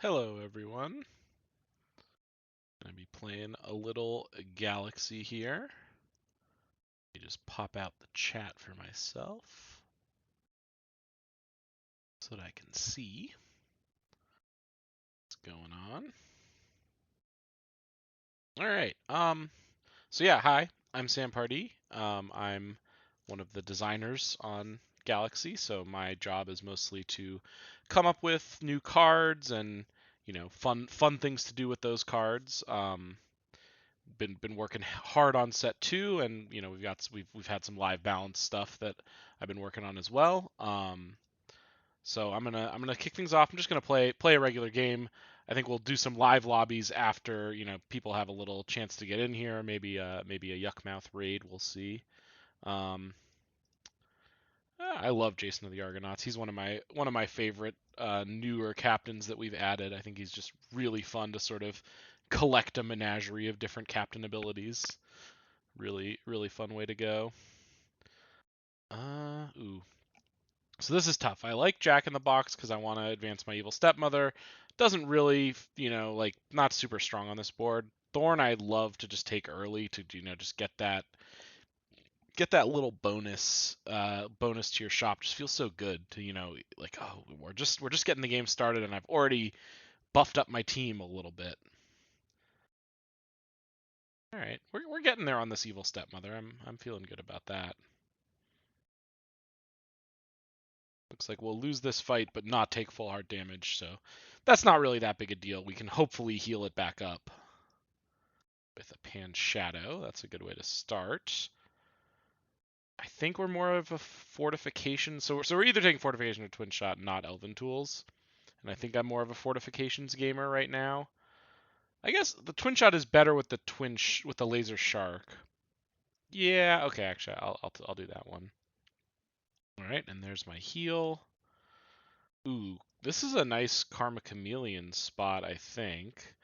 Hello everyone. Gonna be playing a little Galaxy here. Let me just pop out the chat for myself so that I can see what's going on. All right. So yeah, hi. I'm Sam Pardee. I'm one of the designers on Galaxy, so my job is mostly to come up with new cards and fun things to do with those cards. Been working hard on set 2, and we've had some live balance stuff that I've been working on as well. So I'm gonna kick things off. I'm just gonna play a regular game. I think we'll do some live lobbies after people have a little chance to get in here. Maybe a Yuckmouth raid. We'll see. Um, I love Jason of the Argonauts. He's one of my favorite newer captains that we've added. I think he's just really fun to sort of collect a menagerie of different captain abilities. Really fun way to go. Ooh. So this is tough. I like Jack in the Box because I want to advance my evil stepmother. Doesn't really, like not super strong on this board. Thorn I'd love to just take early to, just get that little bonus to your shop. Just feels so good to, like, oh, we're just getting the game started and I've already buffed up my team a little bit. All right, we're getting there on this evil stepmother. I'm feeling good about that. Looks like we'll lose this fight, but not take full heart damage, so that's not really that big a deal. We can hopefully heal it back up with a Pan Shadow. That's a good way to start. I think we're more of a fortification, so we're either taking fortification or twin shot, not elven tools. And I think I'm more of a fortifications gamer right now. I guess the twin shot is better with the with the laser shark. Yeah, okay, actually, I'll do that one. All right, and there's my heal. Ooh, this is a nice Karma Chameleon spot, I think.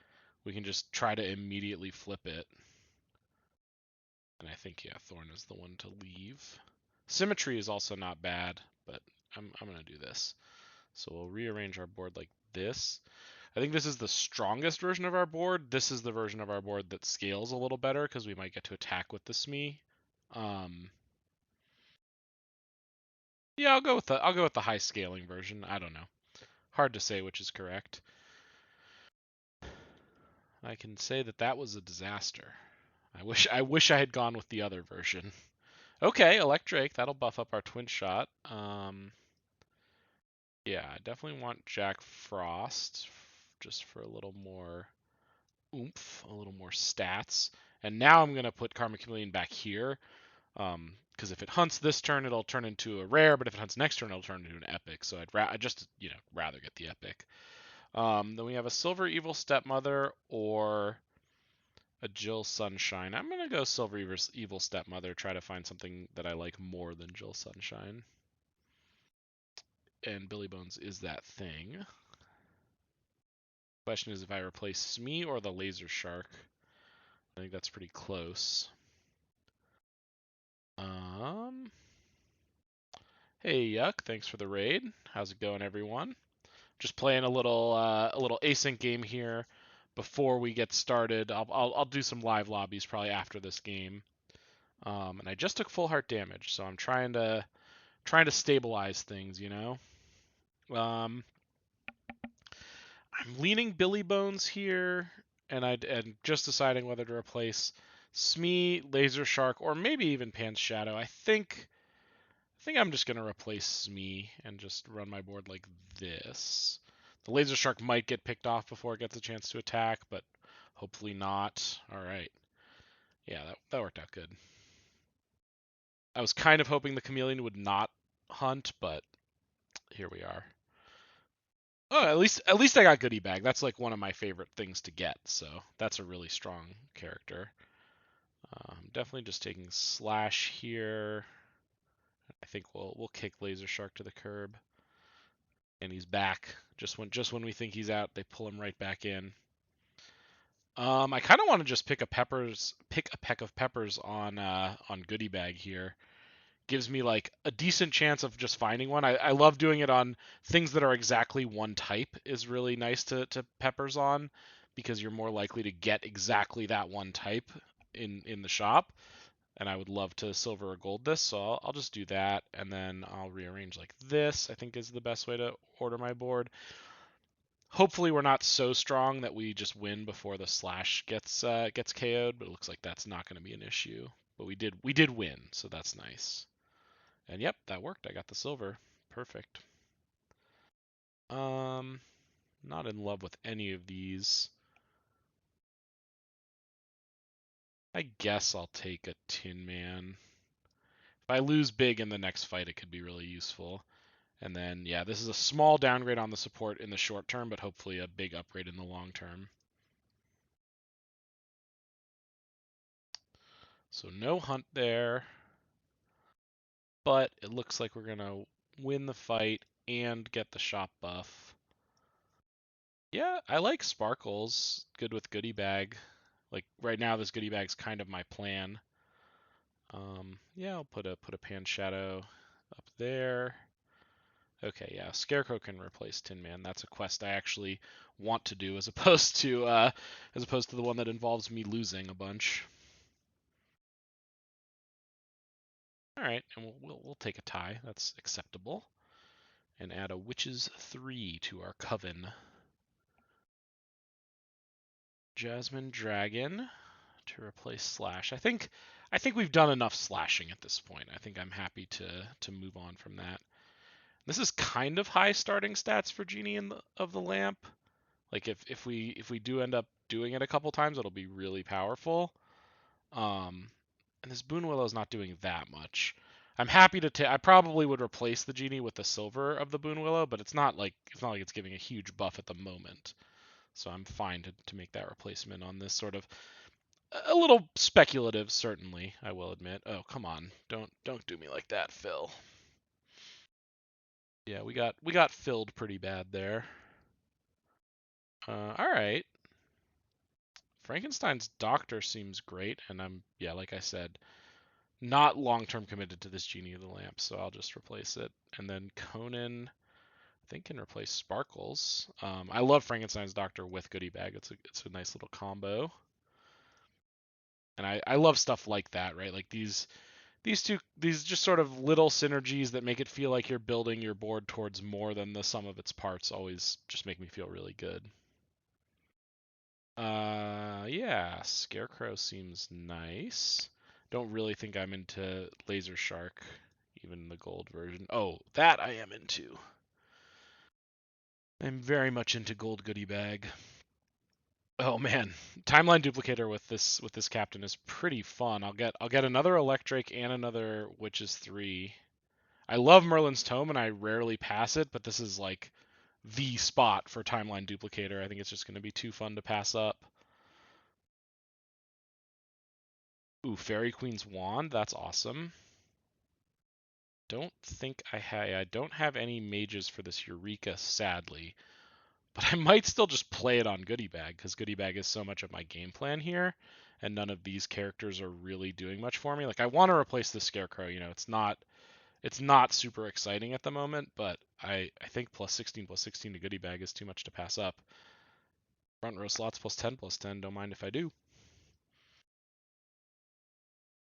We can just try to immediately flip it. And I think, yeah, Thorn is the one to leave. Symmetry is also not bad, but I'm going to do this. So we'll rearrange our board like this. I think this is the strongest version of our board. This is the version of our board that scales a little better because we might get to attack with the Smee. Yeah, I'll go with the high scaling version. I don't know. Hard to say which is correct. I can say that was a disaster. I wish I had gone with the other version. Okay, Electrake, that'll buff up our twin shot. Yeah, I definitely want Jack Frost just for a little more oomph, a little more stats. And now I'm gonna put Karma Chameleon back here, because if it hunts this turn, it'll turn into a rare, but if it hunts next turn, it'll turn into an epic. So I'd just rather get the epic. Then we have a Silver Evil Stepmother or a Jill Sunshine. I'm gonna go Silver Evil Stepmother. Try to find something that I like more than Jill Sunshine. And Billy Bones is that thing. Question is if I replace Smee or the Laser Shark. I think that's pretty close. Hey Yuck, thanks for the raid. How's it going, everyone? Just playing a little async game here before we get started. I'll do some live lobbies probably after this game. And I just took full heart damage, so I'm trying to stabilize things, Um, I'm leaning Billy Bones here, and just deciding whether to replace Smee, Laser Shark, or maybe even Pan's Shadow. I think I'm just gonna replace Smee and just run my board like this. The Laser Shark might get picked off before it gets a chance to attack, but hopefully not. All right. Yeah, that worked out good. I was kind of hoping the Chameleon would not hunt, but here we are. Oh, at least I got Goodie Bag. That's like one of my favorite things to get, so that's a really strong character. Definitely just taking Slash here. I think we'll kick Laser Shark to the curb. And he's back. Just when we think he's out, they pull him right back in. I kind of want to just pick a peck of peppers on Goodie Bag here. gives me like a decent chance of just finding one. I love doing it on things that are exactly one type is really nice to peppers on because you're more likely to get exactly that one type in the shop. And I would love to silver or gold this, so I'll just do that, and then I'll rearrange like this. I think is the best way to order my board. Hopefully we're not so strong that we just win before the slash gets KO'd, but it looks like that's not going to be an issue. But we did win, so that's nice. And yep, that worked. I got the silver. Perfect. Um, Not in love with any of these. I guess I'll take a Tin Man. If I lose big in the next fight, it could be really useful. And then, yeah, this is a small downgrade on the support in the short term, but hopefully a big upgrade in the long term. So no hunt there, but it looks like we're going to win the fight and get the shop buff. Yeah, I like sparkles. Good with goodie bag. Like right now, this goodie bag's kind of my plan. Yeah, I'll put a pan shadow up there. Okay, yeah, Scarecrow can replace Tin Man. That's a quest I actually want to do as opposed to the one that involves me losing a bunch. All right, and we'll take a tie. That's acceptable. And add a Witches 3 to our coven. Jasmine Dragon to replace Slash. I think we've done enough slashing at this point. I think I'm happy to move on from that. This is kind of high starting stats for Genie of the Lamp. Like if we do end up doing it a couple times, it'll be really powerful. And this Boon Willow is not doing that much. I'm happy to take. I probably would replace the Genie with the silver of the Boon Willow, but it's not like it's giving a huge buff at the moment. So I'm fine to make that replacement on this sort of a little speculative, certainly, I will admit. Oh, come on. Don't do me like that, Phil. Yeah, we got filled pretty bad there. All right. Frankenstein's doctor seems great, and yeah, like I said, not long-term committed to this Genie of the Lamp, so I'll just replace it. And then Conan, I think, can replace Sparkles. I love Frankenstein's doctor with Goodie Bag. It's a nice little combo. And I love stuff like that, right? Like these just sort of little synergies that make it feel like you're building your board towards more than the sum of its parts always just make me feel really good. Yeah, Scarecrow seems nice. Don't really think I'm into Laser Shark, even the gold version. Oh, that I am into. I'm very much into gold goodie bag. Oh man, timeline duplicator with this captain is pretty fun. I'll get another Electric and another Witches 3. I love Merlin's Tome and I rarely pass it, but this is like the spot for timeline duplicator. I think it's just going to be too fun to pass up. Ooh, Fairy Queen's Wand, that's awesome. I don't have any mages for this Eureka, sadly. But I might still just play it on Goodie Bag, because Goodie Bag is so much of my game plan here, and none of these characters are really doing much for me. Like I want to replace the Scarecrow, it's not super exciting at the moment, but I think +16/+16 to Goodie Bag is too much to pass up. Front row slots +10/+10, don't mind if I do.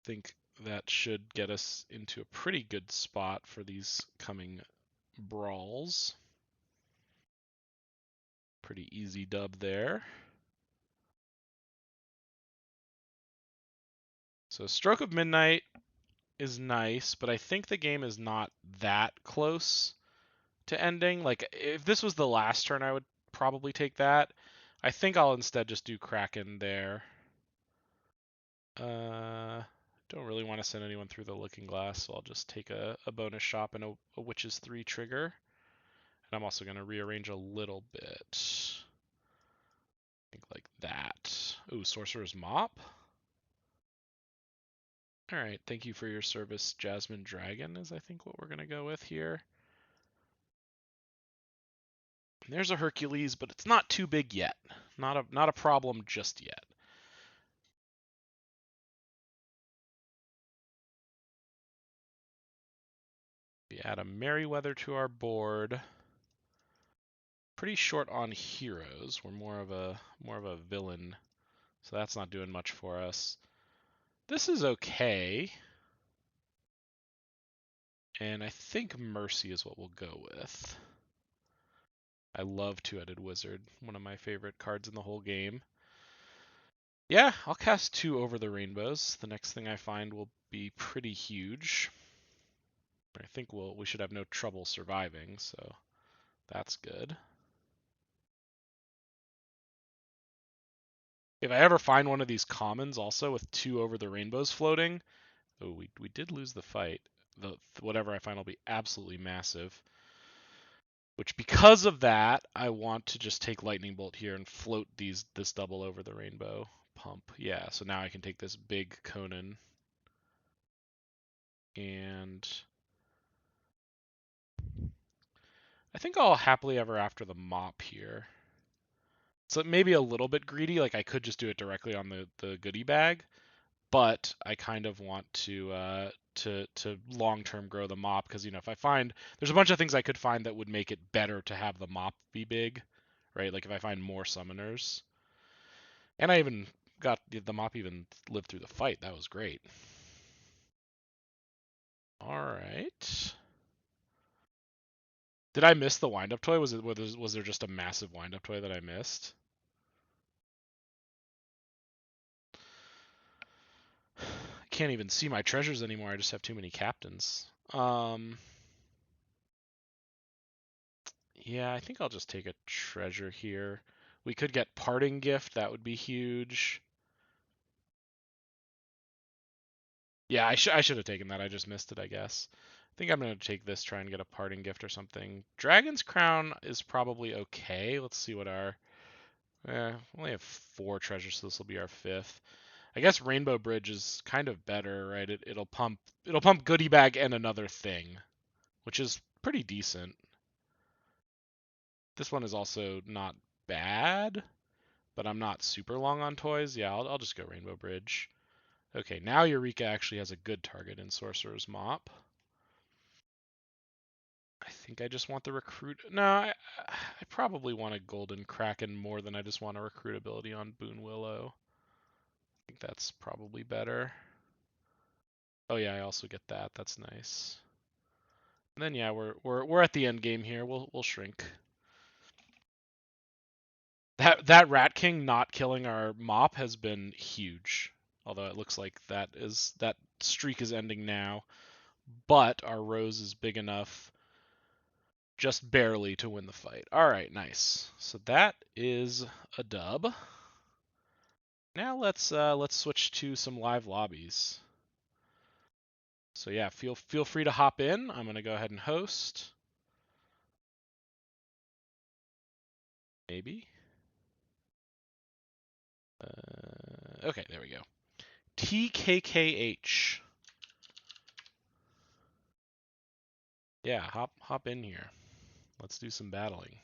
Think that should get us into a pretty good spot for these coming brawls. Pretty easy dub there. So Stroke of Midnight is nice, but I think the game is not that close to ending. Like if this was the last turn, I would probably take that. I think I'll instead just do Kraken there. Don't really want to send anyone through the Looking Glass, so I'll just take a bonus shop and a Witches 3 trigger. And I'm also going to rearrange a little bit. I think like that. Ooh, Sorcerer's Mop. All right, thank you for your service, Jasmine Dragon, is I think what we're going to go with here. There's a Hercules, but it's not too big yet. Not a problem just yet. We add a Merryweather to our board. Pretty short on heroes. We're more of a villain, so that's not doing much for us. This is okay. And I think Mercy is what we'll go with. I love Two-Headed Wizard, one of my favorite cards in the whole game. Yeah, I'll cast 2 Over the Rainbows. The next thing I find will be pretty huge. I think we should have no trouble surviving, so that's good. If I ever find one of these commons also with 2 Over the Rainbows floating, oh, we did lose the fight. Whatever I find will be absolutely massive. Which, because of that, I want to just take Lightning Bolt here and float this double Over the Rainbow pump. Yeah, so now I can take this big Conan and I think I'll happily ever after the mop here. So maybe a little bit greedy, like I could just do it directly on the goodie bag, but I kind of want to long-term grow the mop because if I find there's a bunch of things I could find that would make it better to have the mop be big, right? Like if I find more summoners, and I even got the mop even lived through the fight. That was great. All right. Did I miss the wind-up toy? Was there just a massive wind-up toy that I missed? I can't even see my treasures anymore. I just have too many captains. Yeah, I think I'll just take a treasure here. We could get parting gift. That would be huge. Yeah, I should have taken that. I just missed it, I guess. I think I'm going to take this, try and get a parting gift or something. Dragon's Crown is probably okay. Let's see what our... we only have 4 treasures, so this will be our 5th. I guess Rainbow Bridge is kind of better, right? It'll pump goodie bag and another thing, which is pretty decent. This one is also not bad, but I'm not super long on toys. Yeah, I'll just go Rainbow Bridge. Okay, now Eureka actually has a good target in Sorcerer's Mop. I think I just want the recruit. No, I probably want a Golden Kraken more than I just want a recruit ability on Boon Willow. I think that's probably better. Oh yeah, I also get that. That's nice. And then yeah, we're at the end game here. We'll shrink. That Rat King not killing our mop has been huge. Although it looks like that streak is ending now. But our Rose is big enough just barely to win the fight. All right, nice. So that is a dub. Now let's switch to some live lobbies. So yeah, feel free to hop in. I'm gonna go ahead and host. Maybe. Okay, there we go. TKKH. Yeah, hop in here. Let's do some battling.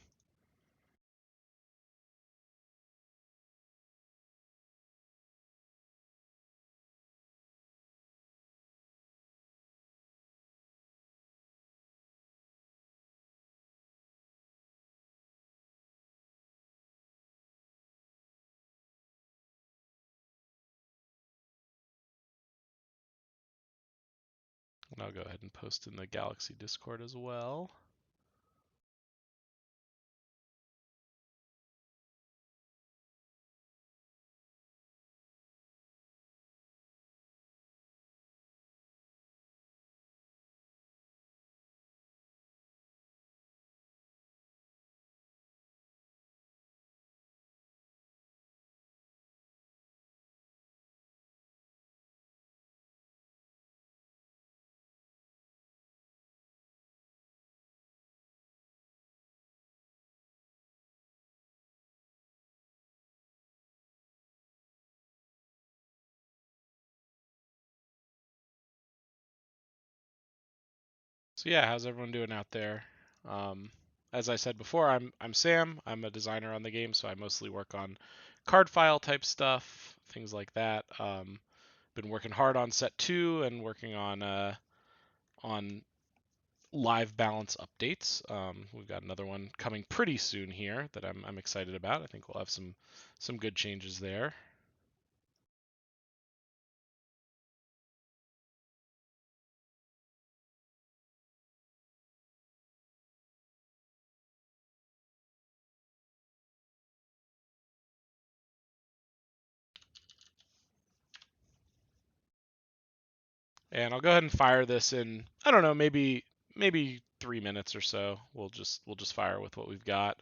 And I'll go ahead and post in the Galaxy Discord as well. So yeah, how's everyone doing out there? As I said before, I'm Sam. I'm a designer on the game, so I mostly work on card file type stuff, things like that. Been working hard on set 2 and working on live balance updates. We've got another one coming pretty soon here that I'm excited about. I think we'll have some good changes there. And I'll go ahead and fire this in, I don't know, maybe 3 minutes or so. We'll just fire with what we've got.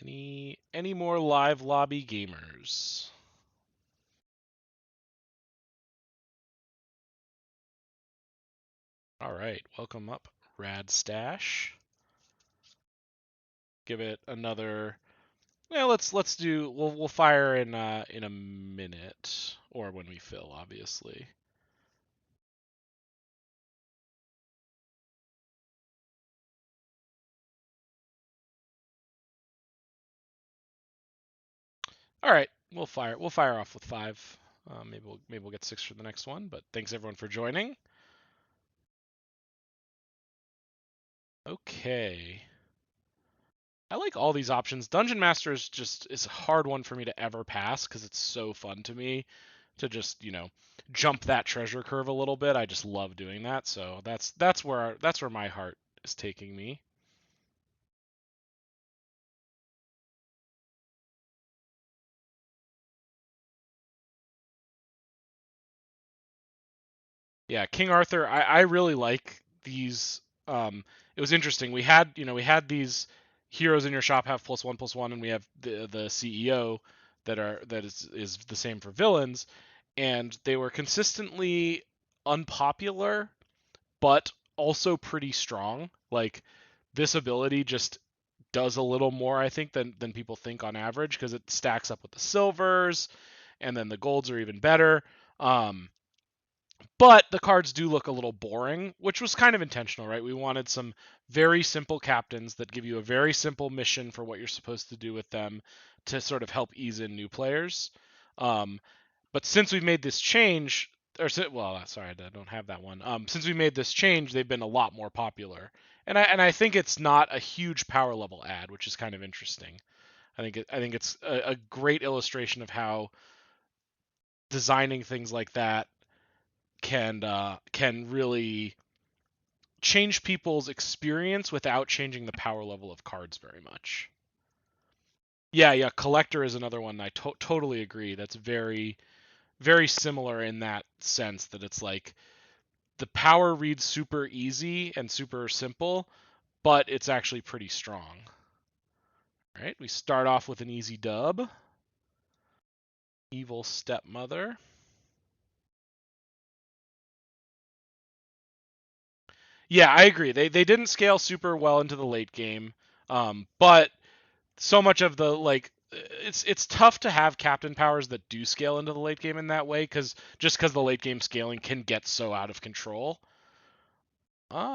Any more live lobby gamers? All right, welcome up, Rad Stash. Give it another. Yeah, let's do. We'll fire in a minute or when we fill, obviously. All right, we'll fire off with 5. Maybe we'll get 6 for the next one. But thanks everyone for joining. Okay. I like all these options. Dungeon Master is a hard one for me to ever pass because it's so fun to me to just jump that treasure curve a little bit. I just love doing that. So that's where my heart is taking me. Yeah, King Arthur. I really like these. It was interesting. We had these heroes in your shop have +1/+1, and we have the CEO that is the same for villains, and they were consistently unpopular, but also pretty strong. Like this ability just does a little more, I think, than people think on average because it stacks up with the silvers, and then the golds are even better. But the cards do look a little boring, which was kind of intentional, right? We wanted some very simple captains that give you a very simple mission for what you're supposed to do with them to sort of help ease in new players. Um, but since we've made this change, well, sorry, I don't have that one. Since we made this change, they've been a lot more popular, and I think it's not a huge power level add, which is kind of interesting. I think it's a great illustration of how designing things like that can really change people's experience without changing the power level of cards very much. Yeah, collector is another one. I totally agree. That's very similar in that sense that it's like the power reads super easy and super simple, but it's actually pretty strong. All right, we start off with an easy dub. Evil stepmother. Yeah, I agree. They didn't scale super well into the late game, but so much of the like it's tough to have captain powers that do scale into the late game in that way because the late game scaling can get so out of control.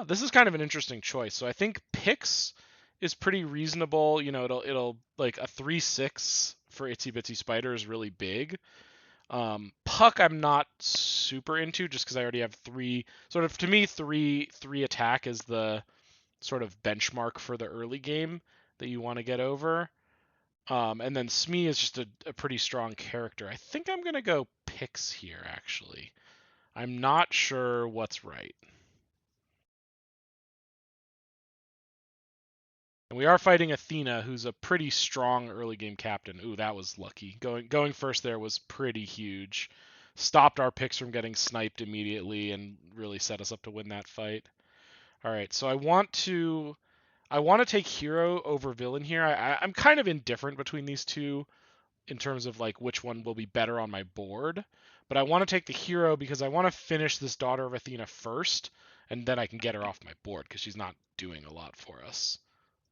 This is kind of an interesting choice. So I think Pix is pretty reasonable. It'll like a 3/6 for Itsy Bitsy Spider is really big. Puck I'm not super into just because I already have 3. Sort of to me, three attack is the sort of benchmark for the early game that you want to get over. And then Smee is just a pretty strong character. I think I'm gonna go Pix here actually. I'm not sure what's right. And we are fighting Athena, who's a pretty strong early game captain. Ooh, that was lucky. Going first there was pretty huge. Stopped our picks from getting sniped immediately and really set us up to win that fight. All right, so I want to take hero over villain here. I'm kind of indifferent between these two in terms of like which one will be better on my board, but I want to take the hero because I want to finish this Daughter of Athena first, and then I can get her off my board because she's not doing a lot for us.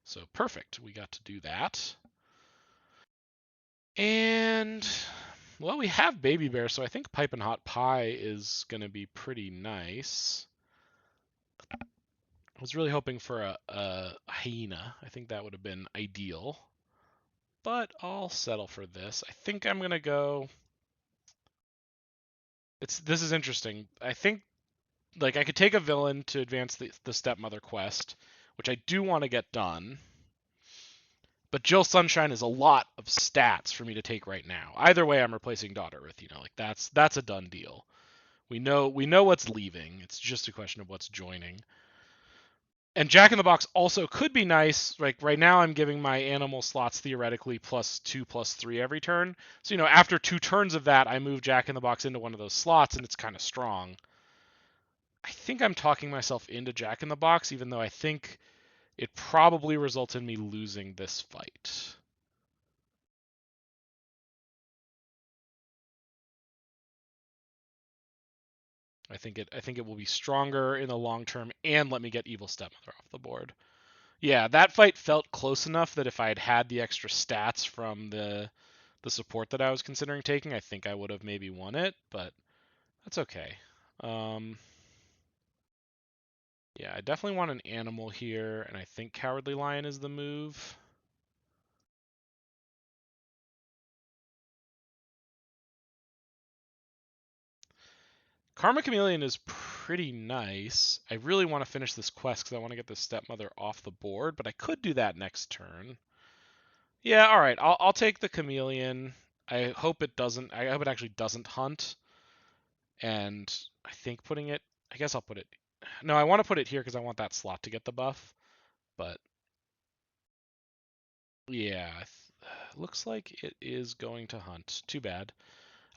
So perfect, we got to do that. And Well, we have Baby Bear, so I think Piping Hot Pie is going to be pretty nice. I was really hoping for a hyena. I think that would have been ideal. But I'll settle for this. I think I'm going to go... This is interesting. I think like I could take a villain to advance the stepmother quest, which I do want to get done. But Jill Sunshine is a lot of stats for me to take right now. Either way, I'm replacing Daughter Earth. Like that's a done deal. We know what's leaving. It's just a question of what's joining. And Jack in the Box also could be nice. Like right now, I'm giving my animal slots theoretically +2/+3 every turn. So after 2 turns of that, I move Jack in the Box into one of those slots, and it's kind of strong. I think I'm talking myself into Jack in the Box, even though I think it probably results in me losing this fight. I think it will be stronger in the long term and let me get Evil Stepmother off the board. Yeah, that fight felt close enough that if I had had the extra stats from the support that I was considering taking, I think I would have maybe won it, but that's okay. Um, yeah, I definitely want an animal here, and I think Cowardly Lion is the move. Karma Chameleon is pretty nice. I really want to finish this quest because I want to get the stepmother off the board, but I could do that next turn. Yeah, all right. I'll take the chameleon. I hope it doesn't. I hope it actually doesn't hunt. And I think putting it. I guess I'll put it. No, I want to put it here because I want that slot to get the buff. But yeah, looks like it is going to hunt. Too bad.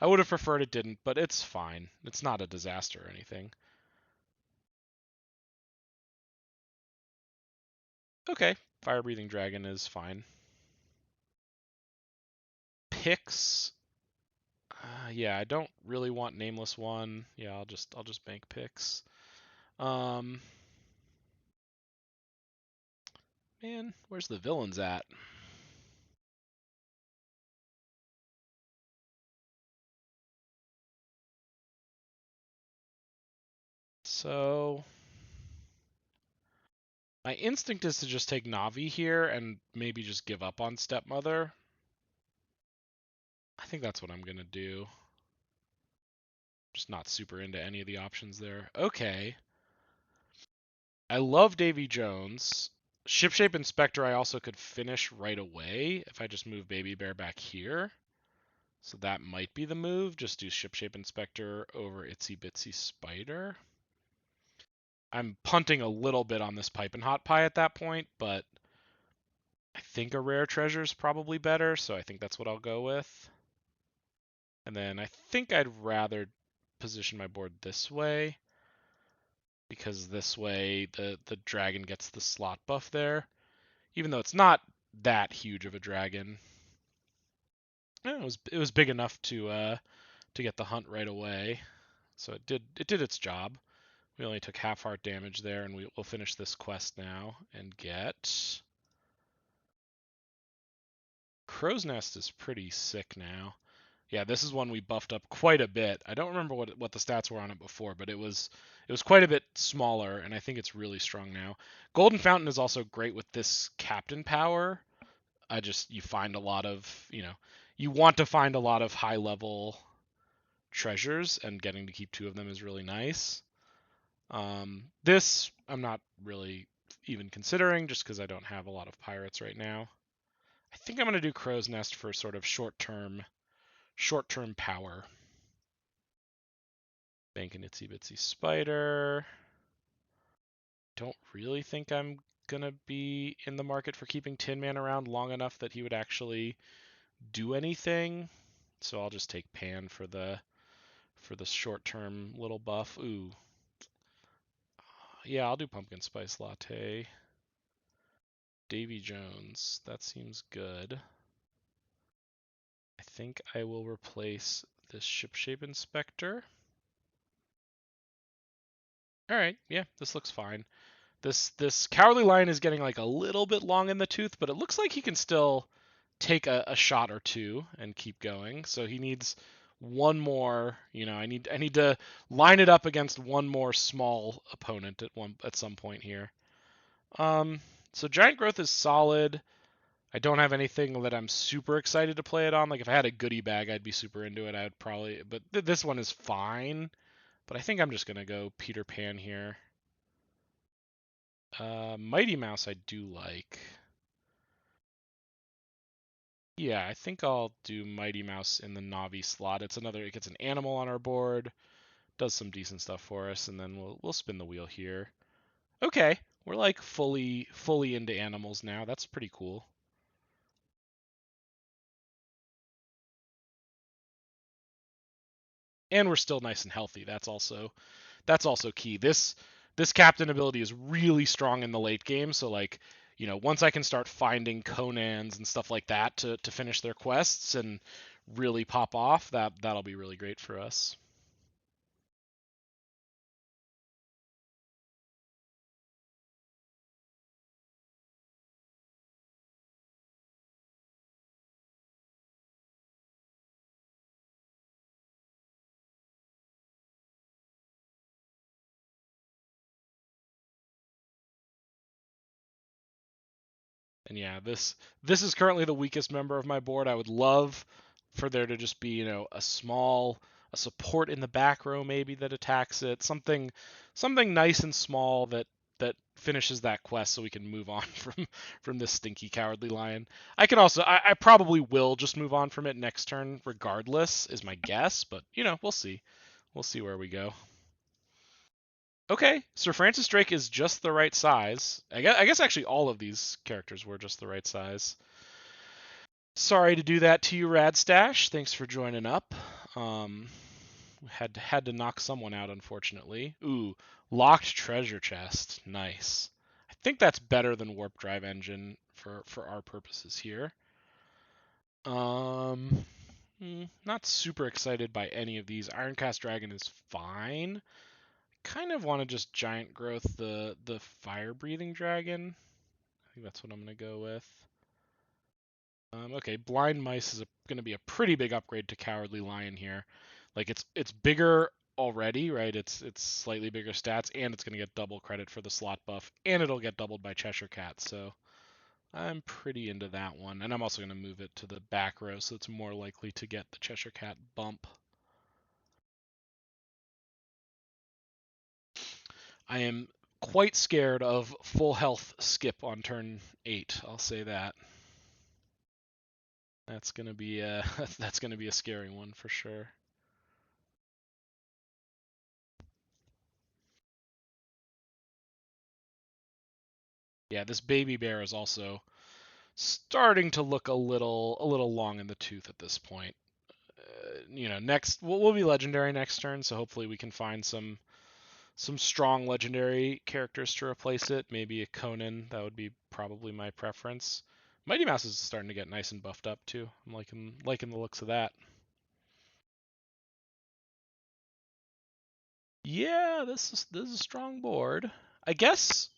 I would have preferred it didn't, but it's fine. It's not a disaster or anything. Okay, fire breathing dragon is fine. Picks. Yeah, I don't really want nameless one. Yeah, I'll just bank picks. Um, man, where's the villains at? So my instinct is to just take Navi here and maybe just give up on stepmother. I think that's what I'm gonna do. Just not super into any of the options there. Okay. I love Davy Jones. Shipshape Inspector I also could finish right away if I just move Baby Bear back here. So that might be the move. Just do Shipshape Inspector over Itsy Bitsy Spider. I'm punting a little bit on this Pipe and Hot Pie at that point, but I think a rare treasure is probably better, so I think that's what I'll go with. And then I think I'd rather position my board this way, because this way the dragon gets the slot buff there, even though it's not that huge of a dragon. It was big enough to get the hunt right away, so it did its job. We only took half heart damage there, and we'll finish this quest now and get Crow's Nest is pretty sick now. Yeah, this is one we buffed up quite a bit. I don't remember what the stats were on it before, but it was quite a bit smaller, and I think it's really strong now. Golden Fountain is also great with this captain power. You find a lot of, you want to find a lot of high level treasures, and getting to keep 2 of them is really nice. This I'm not really even considering just because I don't have a lot of pirates right now. I think I'm going to do Crow's Nest for sort of short-term power. Bank an Itsy Bitsy Spider. Don't really think I'm going to be in the market for keeping Tin Man around long enough that he would actually do anything. So I'll just take Pan for the short-term little buff. Ooh. Yeah, I'll do Pumpkin Spice Latte. Davy Jones. That seems good. I think I will replace this Shipshape Inspector. All right, yeah, this looks fine. This Cowardly Lion is getting like a little bit long in the tooth, but it looks like he can still take a shot or two and keep going. So he needs one more. I need to line it up against one more small opponent at some point here. Um, so giant growth is solid. I don't have anything that I'm super excited to play it on. Like if I had a goodie bag, I'd be super into it. I'd probably, but this one is fine. But I think I'm just gonna go Peter Pan here. Mighty Mouse I do like. Yeah, I think I'll do Mighty Mouse in the Navi slot. It gets an animal on our board, does some decent stuff for us, and then we'll spin the wheel here. Okay, we're like fully into animals now. That's pretty cool. And we're still nice and healthy. That's also key. This captain ability is really strong in the late game, so like, once I can start finding Conans and stuff like that to finish their quests and really pop off, that'll be really great for us. And yeah, this is currently the weakest member of my board. I would love for there to just be, a support in the back row maybe that attacks it. Something nice and small that finishes that quest so we can move on from this stinky cowardly lion. I probably will just move on from it next turn regardless, is my guess, but we'll see. We'll see where we go. Okay, Sir Francis Drake is just the right size. I guess actually all of these characters were just the right size. Sorry to do that to you, Radstash. Thanks for joining up. Um, had to knock someone out, unfortunately. Ooh, locked treasure chest. Nice. I think that's better than warp drive engine for our purposes here. Um, not super excited by any of these. Ironcast Dragon is fine. Kind of want to just giant growth the fire breathing dragon. I think that's what I'm gonna go with. Okay, blind mice is going to be a pretty big upgrade to cowardly lion here. Like it's bigger already, right? It's slightly bigger stats, and it's going to get double credit for the slot buff, and it'll get doubled by Cheshire Cat. So I'm pretty into that one, and I'm also going to move it to the back row, so it's more likely to get the Cheshire Cat bump. I am quite scared of full health skip on turn 8. I'll say that. That's gonna be a that's gonna be a scary one for sure. Yeah, this baby bear is also starting to look a little long in the tooth at this point. Next we'll be legendary next turn, so hopefully we can find some strong legendary characters to replace it. Maybe a Conan, that would be probably my preference. Mighty Mouse is starting to get nice and buffed up too. I'm liking the looks of that. Yeah, this is a strong board. I guess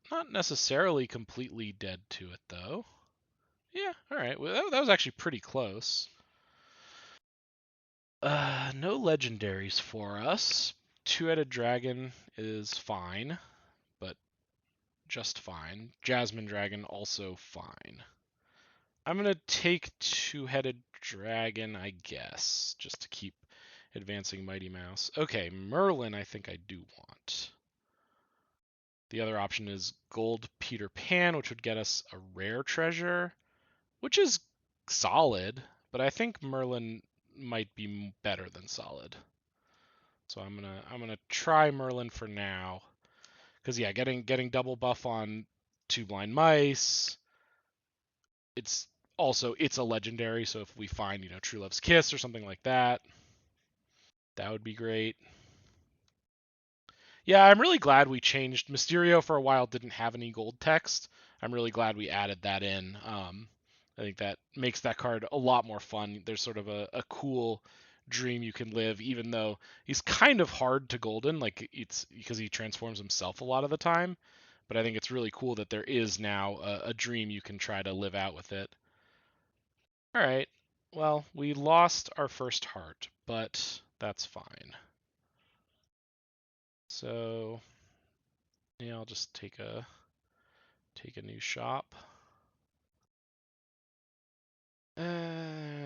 not necessarily completely dead to it though. Yeah, all right. Well, that was actually pretty close. No legendaries for us. Two-headed dragon is fine, but just fine. Jasmine dragon also fine. I'm gonna take two-headed dragon, I guess, just to keep advancing Mighty Mouse. Okay, Merlin I think I do want. The other option is gold Peter Pan, which would get us a rare treasure, which is solid, but I think Merlin might be better than solid. So I'm gonna try Merlin for now, because yeah, getting double buff on two blind mice. It's a legendary, so if we find True Love's Kiss or something like that, that would be great. Yeah, I'm really glad we changed. Mysterio for a while didn't have any gold text. I'm really glad we added that in. I think that makes that card a lot more fun. There's sort of a cool dream you can live, even though he's kind of hard to golden, like it's because he transforms himself a lot of the time. But I think it's really cool that there is now a dream you can try to live out with it. All right. Well, we lost our first heart, but that's fine. So, yeah, I'll just take a new shop.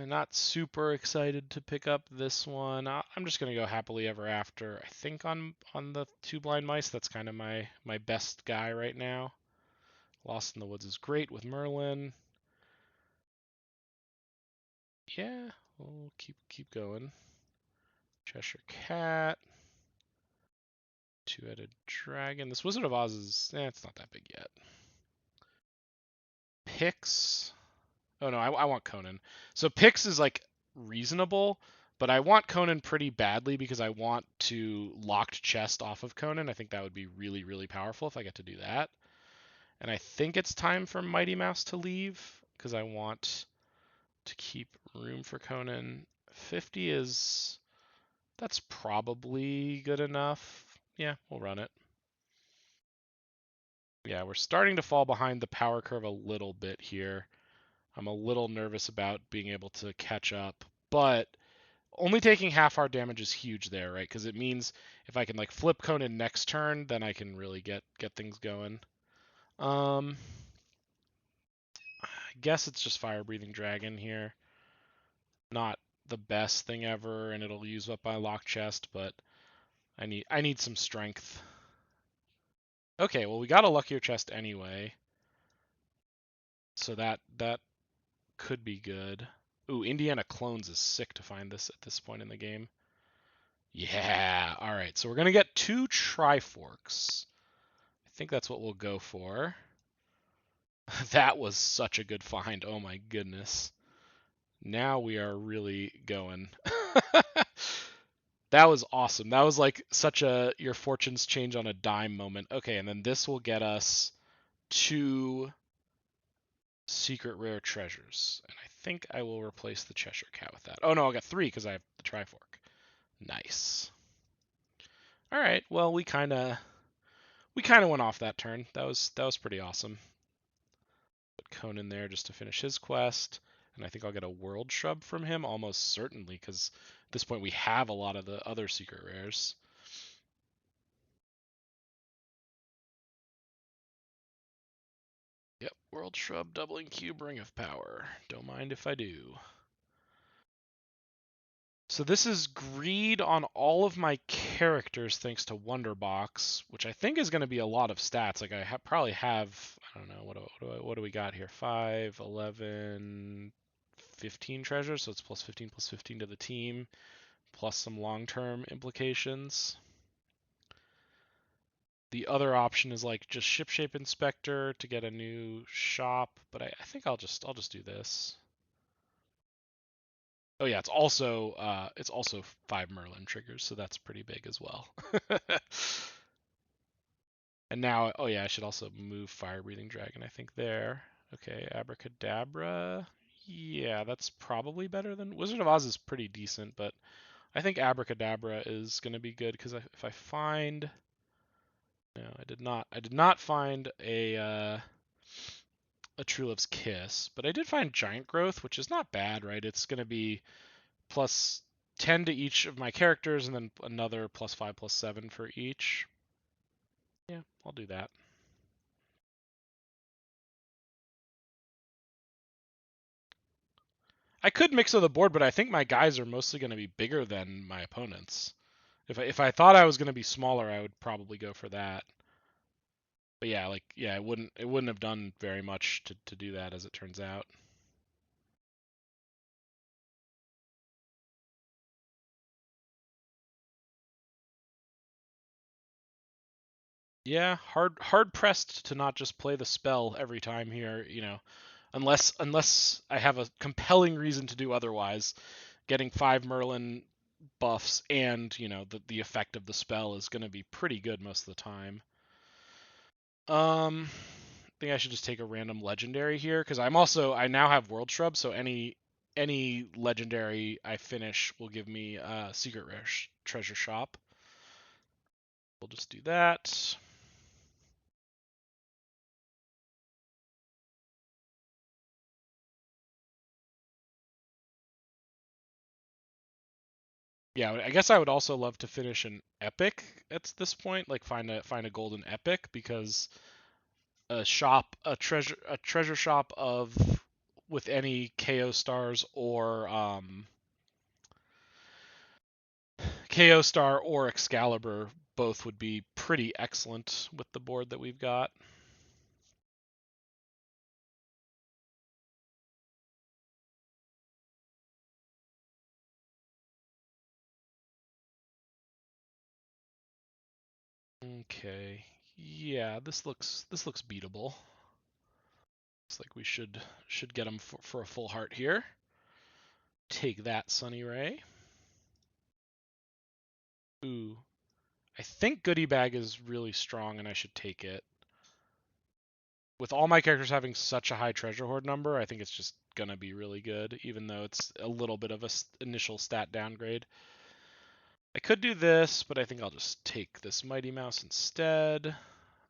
Not super excited to pick up this one. I'm just gonna go happily ever after. I think on the two blind mice. That's kind of my best guy right now. Lost in the Woods is great with Merlin. Yeah, we'll keep going. Cheshire Cat, two-headed dragon. This Wizard of Oz is it's not that big yet. Pix. Oh no, I want Conan. So Pix is like reasonable, but I want Conan pretty badly because I want to locked chest off of Conan. I think that would be really, really powerful if I get to do that. And I think it's time for Mighty Mouse to leave because I want to keep room for Conan. 50 is that's probably good enough. Yeah, we'll run it. Yeah, we're starting to fall behind the power curve a little bit here. I'm a little nervous about being able to catch up, but only taking half our damage is huge there, right? Because it means if I can like flip Conan next turn, then I can really get things going. I guess it's just Fire Breathing Dragon here. Not the best thing ever, and it'll use up my lock chest, but I need some strength. Okay, well we got a luckier chest anyway, so that could be good. Ooh, Indiana Clones is sick to find this at this point in the game. Yeah, all right. So we're going to get two Triforks. I think that's what we'll go for. That was such a good find. Oh my goodness. Now we are really going. That was awesome. That was like such a your fortunes change on a dime moment. Okay, and then this will get us two secret rare treasures. And I think I will replace the Cheshire Cat with that. Oh no, I got three because I have the Trifork. Nice. All right. Well, we kind of went off that turn. That was pretty awesome. Put Conan there just to finish his quest, and I think I'll get a World Shrub from him almost certainly because at this point we have a lot of the other secret rares. Yep, World Shrub, doubling cube, Ring of Power. Don't mind if I do. So this is greed on all of my characters thanks to Wonderbox, which I think is going to be a lot of stats. Like I probably have, I don't know, what do we got here? 5, 11, 15 treasures, so it's plus 15 to the team, plus some long-term implications. The other option is like just Shipshape Inspector to get a new shop, but I think I'll just do this. Oh yeah, it's also 5 Merlin triggers, so that's pretty big as well. And now, oh yeah, I should also move Fire Breathing Dragon, I think there. Okay, Abracadabra. Yeah, that's probably better than Wizard of Oz is pretty decent, but I think Abracadabra is going to be good because if I find no, I did not find a True Love's Kiss, but I did find Giant Growth, which is not bad, right? It's going to be plus 10 to each of my characters, and then another plus 5, plus 7 for each. Yeah, I'll do that. I could mix with the board, but I think my guys are mostly going to be bigger than my opponents. If I thought I was going to be smaller, I would probably go for that. But yeah, it wouldn't have done very much to do that as it turns out. Yeah, hard pressed to not just play the spell every time here, unless I have a compelling reason to do otherwise. Getting 5 Merlin buffs and, the effect of the spell is going to be pretty good most of the time. I think I should just take a random legendary here because I now have World Shrub, so any legendary I finish will give me a secret rare treasure shop. We'll just do that. Yeah, I guess I would also love to finish an epic at this point, like find a golden epic, because a treasure shop of with any KO stars or KO star or Excalibur both would be pretty excellent with the board that we've got. Okay. Yeah, this looks beatable. Looks like we should get him for a full heart here. Take that, Sunny Ray. Ooh, I think Goodie Bag is really strong, and I should take it. With all my characters having such a high treasure hoard number, I think it's just gonna be really good, even though it's a little bit of a initial stat downgrade. I could do this, but I think I'll just take this Mighty Mouse instead.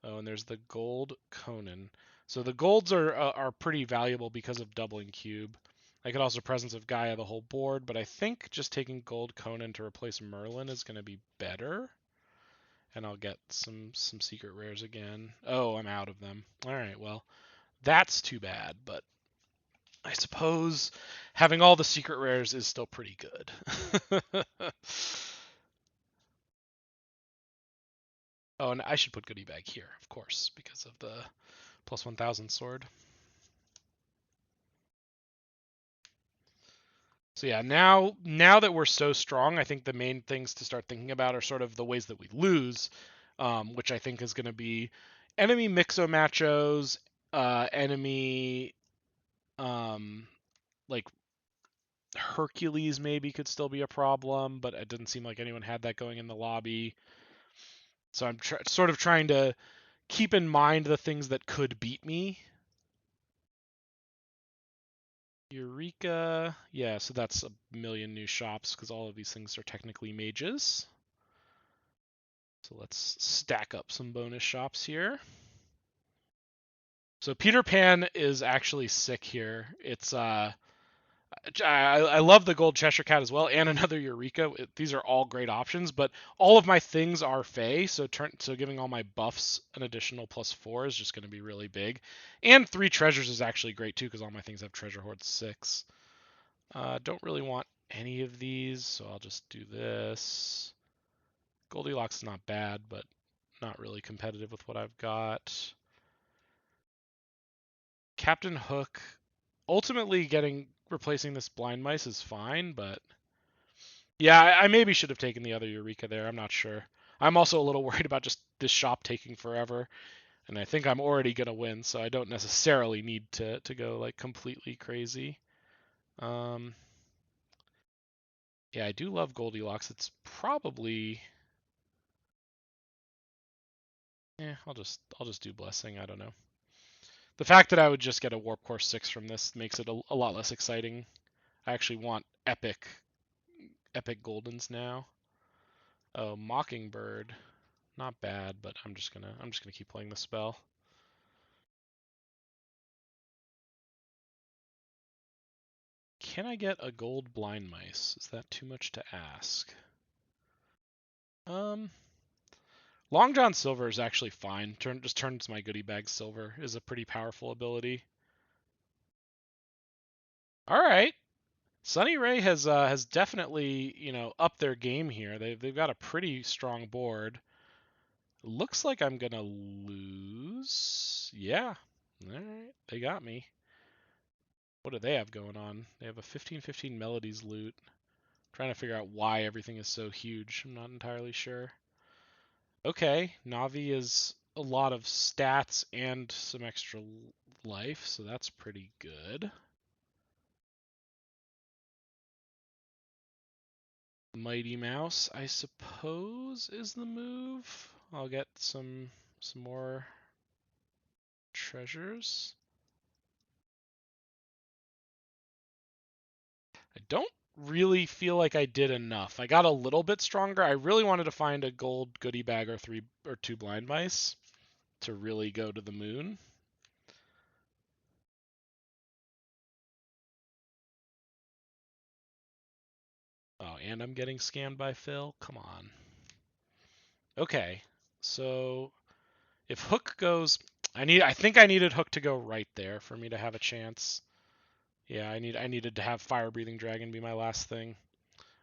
Oh, and there's the gold Conan. So the golds are pretty valuable because of doubling cube. I could also presence of Gaia the whole board, but I think just taking gold Conan to replace Merlin is going to be better. And I'll get some secret rares again. Oh, I'm out of them. All right, well, that's too bad, but I suppose having all the secret rares is still pretty good. Oh, and I should put Goodie Bag here, of course, because of the plus 1000 sword. So yeah, now that we're so strong, I think the main things to start thinking about are sort of the ways that we lose, which I think is going to be enemy mixo machos, enemy um, like Hercules maybe could still be a problem, but it didn't seem like anyone had that going in the lobby. So I'm sort of trying to keep in mind the things that could beat me. Eureka, yeah, so that's a million new shops because all of these things are technically mages. So let's stack up some bonus shops here. So Peter Pan is actually sick here. It's I love the gold Cheshire Cat as well, and another Eureka. These are all great options, but all of my things are Fey, so giving all my buffs an additional +4 is just going to be really big. And 3 treasures is actually great too, because all my things have treasure hoard 6. Don't really want any of these, so I'll just do this. Goldilocks is not bad, but not really competitive with what I've got. Captain Hook, ultimately replacing this blind mice is fine, but yeah, I maybe should have taken the other Eureka there. I'm not sure. I'm also a little worried about just this shop taking forever, and I think I'm already gonna win, so I don't necessarily need to go like completely crazy. Um, yeah, I do love Goldilocks. It's probably I'll just do Blessing. I don't know. The fact that I would just get a Warp Core 6 from this makes it a lot less exciting. I actually want epic Goldens now. Oh, Mockingbird. Not bad, but I'm just gonna keep playing the spell. Can I get a gold blind mice? Is that too much to ask? Um, Long John Silver is actually fine. Just turns my goodie bag silver is a pretty powerful ability. All right, Sunny Ray has definitely upped their game here. They've got a pretty strong board. Looks like I'm gonna lose. Yeah. All right, they got me. What do they have going on? They have a 15/15 Melodies loot. Trying to figure out why everything is so huge. I'm not entirely sure. Okay, Navi is a lot of stats and some extra life, so that's pretty good. Mighty Mouse, I suppose, is the move. I'll get some more treasures. I don't really feel like I did enough. I got a little bit stronger. I really wanted to find a gold goodie bag or 2 blind mice to really go to the moon. Oh, and I'm getting scammed by Phil? Come on. Okay, so if Hook goes... I think I needed Hook to go right there for me to have a chance. Yeah, I needed to have Fire Breathing Dragon be my last thing.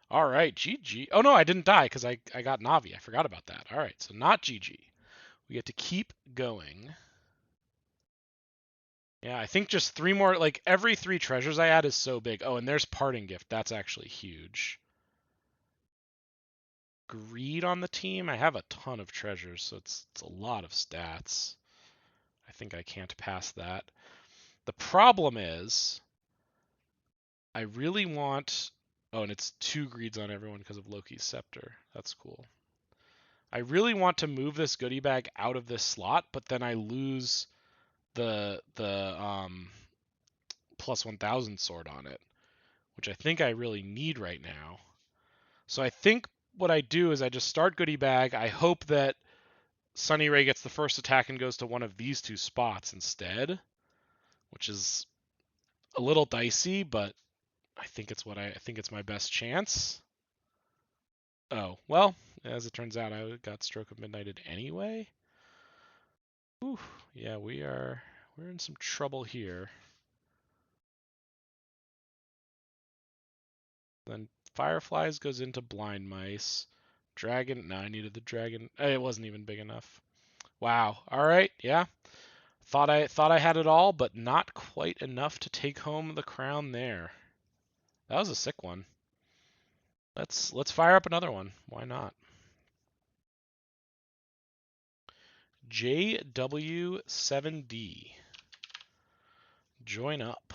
All right, GG. Oh no, I didn't die because I got Navi. I forgot about that. All right, so not GG. We get to keep going. Yeah, I think just three more, like every three treasures I add is so big. Oh, and there's Parting Gift. That's actually huge. Greed on the team. I have a ton of treasures, so it's a lot of stats. I think I can't pass that. The problem is I really want... Oh, and it's two greeds on everyone because of Loki's scepter. That's cool. I really want to move this goodie bag out of this slot, but then I lose the plus 1000 sword on it, which I think I really need right now. So I think what I do is I just start goodie bag. I hope that Sunny Ray gets the first attack and goes to one of these two spots instead, which is a little dicey, but I think it's my best chance. Oh, well, as it turns out, I got Stroke of Midnighted anyway. Whew, yeah, we're in some trouble here. Then Fireflies goes into Blind Mice. Dragon, no, I needed the dragon. It wasn't even big enough. Wow. All right, yeah. Thought I had it all, but not quite enough to take home the crown there. That was a sick one. Let's fire up another one. Why not? JW7D. Join up.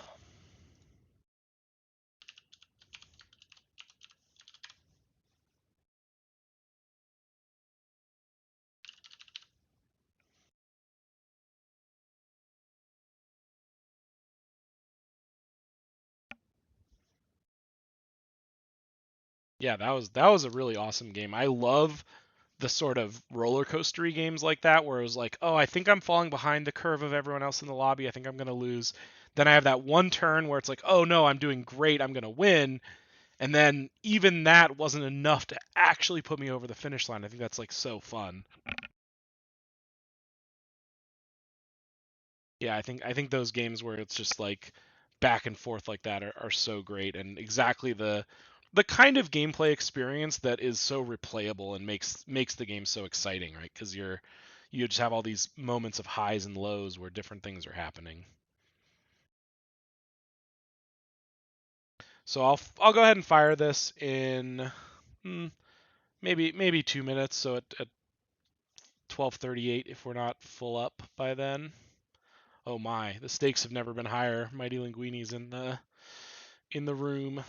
Yeah, that was a really awesome game. I love the sort of roller coastery games like that where it was like, oh, I think I'm falling behind the curve of everyone else in the lobby. I think I'm gonna lose. Then I have that one turn where it's like, oh no, I'm doing great. I'm gonna win. And then even that wasn't enough to actually put me over the finish line. I think that's like so fun. Yeah, I think those games where it's just like back and forth like that are so great and exactly the kind of gameplay experience that is so replayable and makes the game so exciting, right? Because you just have all these moments of highs and lows where different things are happening. So I'll go ahead and fire this in maybe 2 minutes. So at 12:38 if we're not full up by then. Oh my, the stakes have never been higher. Mighty Linguini's in the room.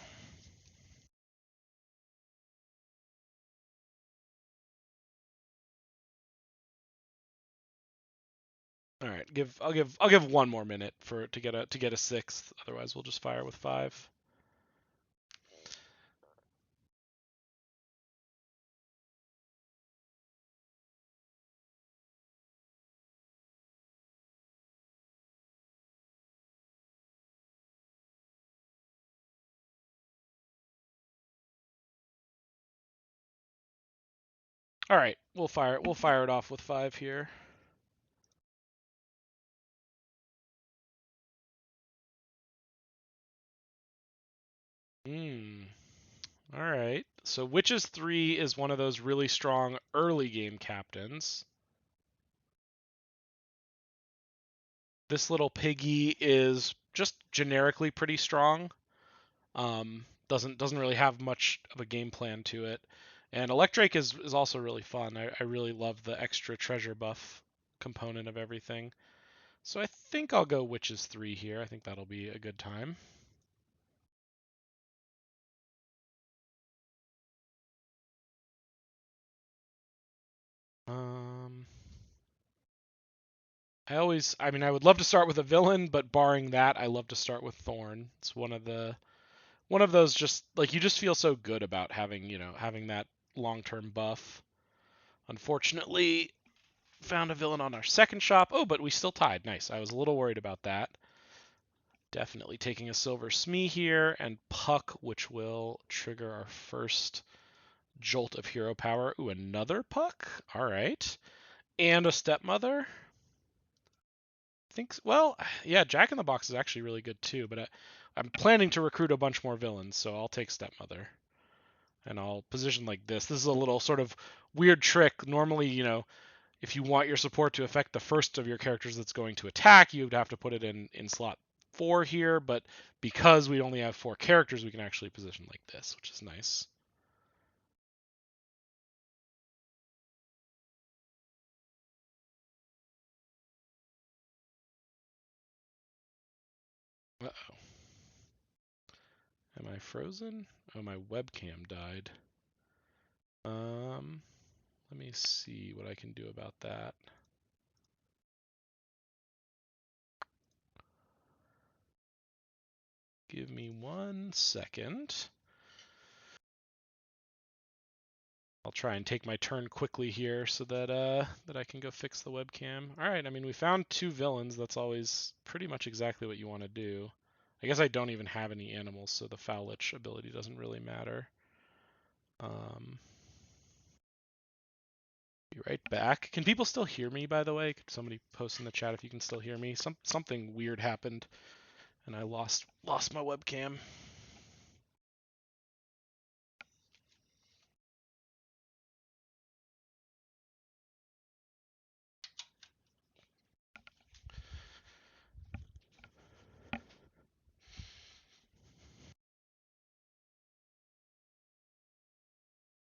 All right, I'll give 1 more minute for to get a sixth. Otherwise, we'll just fire with 5. All right, we'll fire it off with 5 here. Hmm. All right. So Witches 3 is one of those really strong early game captains. This little piggy is just generically pretty strong. Doesn't really have much of a game plan to it. And Electrake is also really fun. I really love the extra treasure buff component of everything. So I think I'll go Witches 3 here. I think that'll be a good time. Um, I would love to start with a villain, but barring that, I love to start with Thorn. It's one of those just like you just feel so good about having that long-term buff. Unfortunately, found a villain on our second shop. Oh, but we still tied. Nice. I was a little worried about that. Definitely taking a Silver Smee here, and Puck, which will trigger our first Jolt of Hero Power. Ooh, another Puck? Alright. And a Stepmother? Well, yeah, Jack in the Box is actually really good too, but I'm planning to recruit a bunch more villains, so I'll take Stepmother. And I'll position like this. This is a little sort of weird trick. Normally, if you want your support to affect the first of your characters that's going to attack, you'd have to put it in slot 4 here, but because we only have 4 characters, we can actually position like this, which is nice. Uh-oh. Am I frozen? Oh, my webcam died. Let me see what I can do about that. Give me 1 second. I'll try and take my turn quickly here so that I can go fix the webcam. All right, I mean we found 2 villains. That's always pretty much exactly what you want to do. I guess I don't even have any animals, so the Fowlich ability doesn't really matter. Be right back. Can people still hear me, by the way? Could somebody post in the chat if you can still hear me? Something weird happened, and I lost my webcam.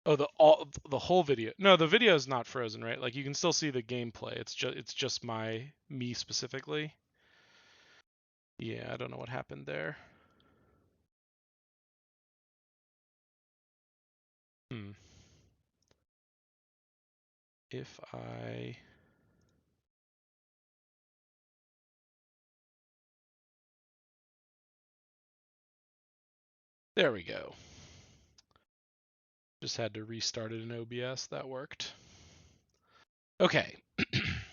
Oh, the whole video. No, the video is not frozen, right? Like you can still see the gameplay. It's just me specifically. Yeah, I don't know what happened there. If I There we go. Just had to restart it in OBS. That worked. Okay.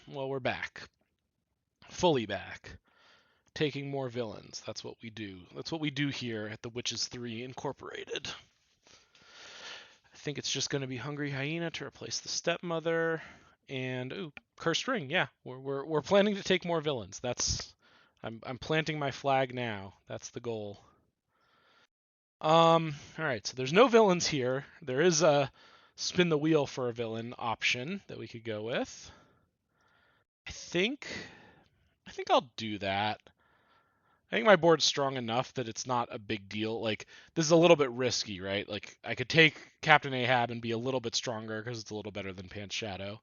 Well, we're back. Fully back. Taking more villains. That's what we do. That's what we do here at the Witches 3 Incorporated. I think it's just going to be Hungry Hyena to replace the Stepmother. And ooh, Cursed Ring. Yeah, we're planning to take more villains. I'm planting my flag now. That's the goal. All right. So there's no villains here. There is a spin the wheel for a villain option that we could go with. I think I'll do that. I think my board's strong enough that it's not a big deal. Like this is a little bit risky, right? Like I could take Captain Ahab and be a little bit stronger because it's a little better than Pants Shadow.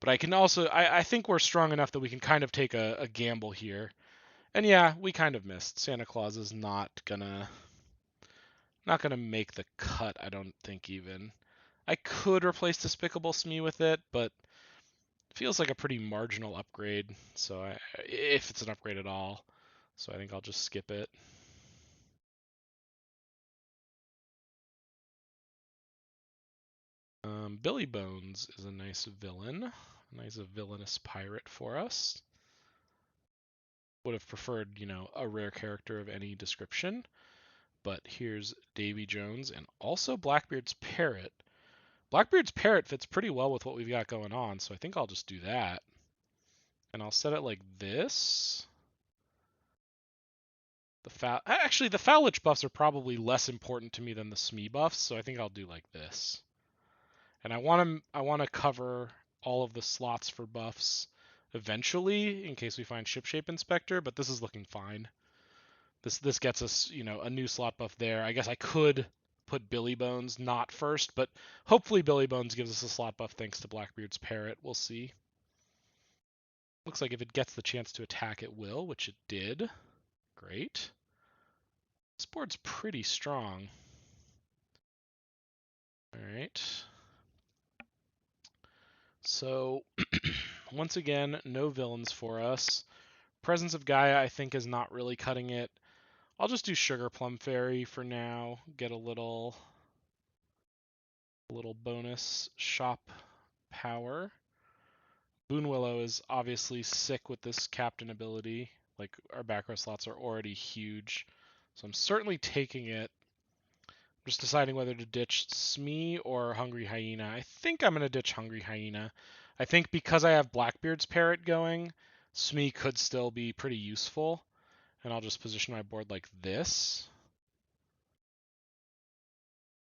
But I can also I think we're strong enough that we can kind of take a gamble here. And yeah, we kind of missed. Santa Claus is not gonna make the cut, I don't think even. I could replace Despicable Smee with it, but it feels like a pretty marginal upgrade. So if it's an upgrade at all, so I think I'll just skip it. Billy Bones is a nice villain, a nice villainous pirate for us. Would have preferred, a rare character of any description. But here's Davy Jones and also Blackbeard's Parrot. Blackbeard's Parrot fits pretty well with what we've got going on, so I think I'll just do that. And I'll set it like this. Actually, the Fowlich buffs are probably less important to me than the Smee buffs, so I think I'll do like this. And I want to cover all of the slots for buffs eventually in case we find Shipshape Inspector, but this is looking fine. This gets us, a new slot buff there. I guess I could put Billy Bones not first, but hopefully Billy Bones gives us a slot buff thanks to Blackbeard's Parrot. We'll see. Looks like if it gets the chance to attack, it will, which it did. Great. This board's pretty strong. All right. So, once again, no villains for us. Presence of Gaia, I think, is not really cutting it. I'll just do Sugar Plum Fairy for now. Get a little bonus shop power. Boon Willow is obviously sick with this captain ability. Like our back row slots are already huge, so I'm certainly taking it. I'm just deciding whether to ditch Smee or Hungry Hyena. I think I'm gonna ditch Hungry Hyena. I think because I have Blackbeard's Parrot going, Smee could still be pretty useful, and I'll just position my board like this,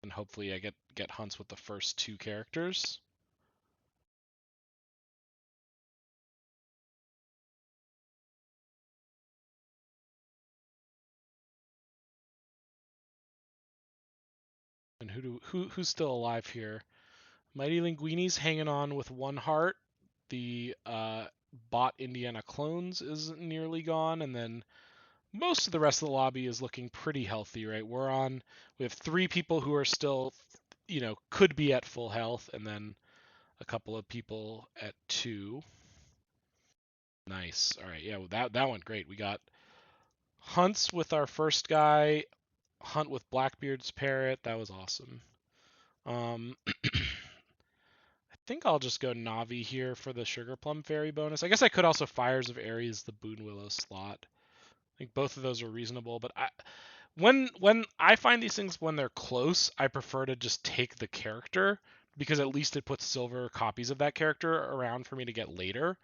and hopefully I get hunts with the first two characters. And who's still alive here? Mighty Linguini's hanging on with one heart. The bot Indiana Clones is nearly gone, and then most of the rest of the lobby is looking pretty healthy, right? We have three people who are still, could be at full health, and then a couple of people at two. Nice. All right, yeah, well, that went great. We got hunts with our first guy, hunt with Blackbeard's parrot. That was awesome. I think I'll just go Navi here for the Sugar Plum Fairy bonus. I guess I could also Fires of Ares the Boon Willow slot. I think both of those are reasonable, but when I find these things when they're close, I prefer to just take the character because at least it puts silver copies of that character around for me to get later.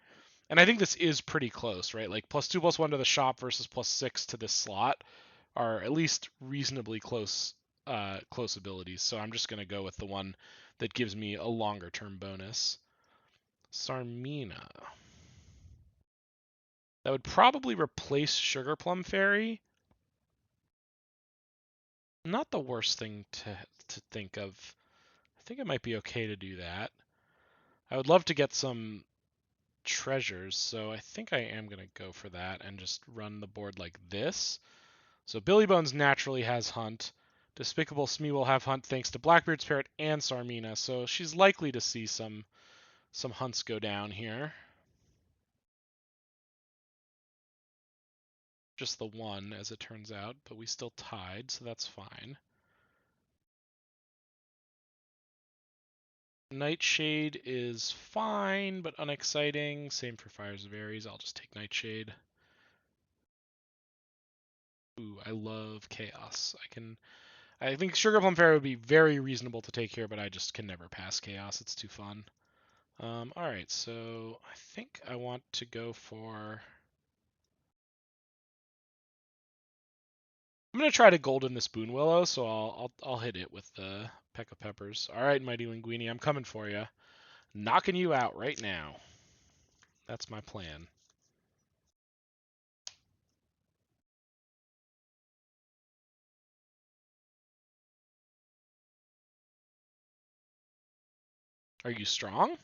And I think this is pretty close, right? Like +2/+1 to the shop versus +6 to this slot are at least reasonably close abilities. So I'm just gonna go with the one that gives me a longer term bonus. Sarmina. That would probably replace Sugar Plum Fairy. Not the worst thing to think of. I think it might be okay to do that. I would love to get some treasures, so I think I am going to go for that and just run the board like this. So Billy Bones naturally has Hunt. Despicable Smee will have Hunt thanks to Blackbeard's Parrot and Sarmina, so she's likely to see some hunts go down here. Just the one, as it turns out, but we still tied, so that's fine. Nightshade is fine, but unexciting. Same for Fires of Ares. I'll just take Nightshade. Ooh, I love Chaos. I think Sugar Plum Fairy would be very reasonable to take here, but I just can never pass Chaos. It's too fun. All right, so I think I want to go for. I'm gonna try to golden this Boon Willow, so I'll hit it with the Peck of Peppers. All right, Mighty Linguini, I'm coming for you, knocking you out right now. That's my plan. Are you strong?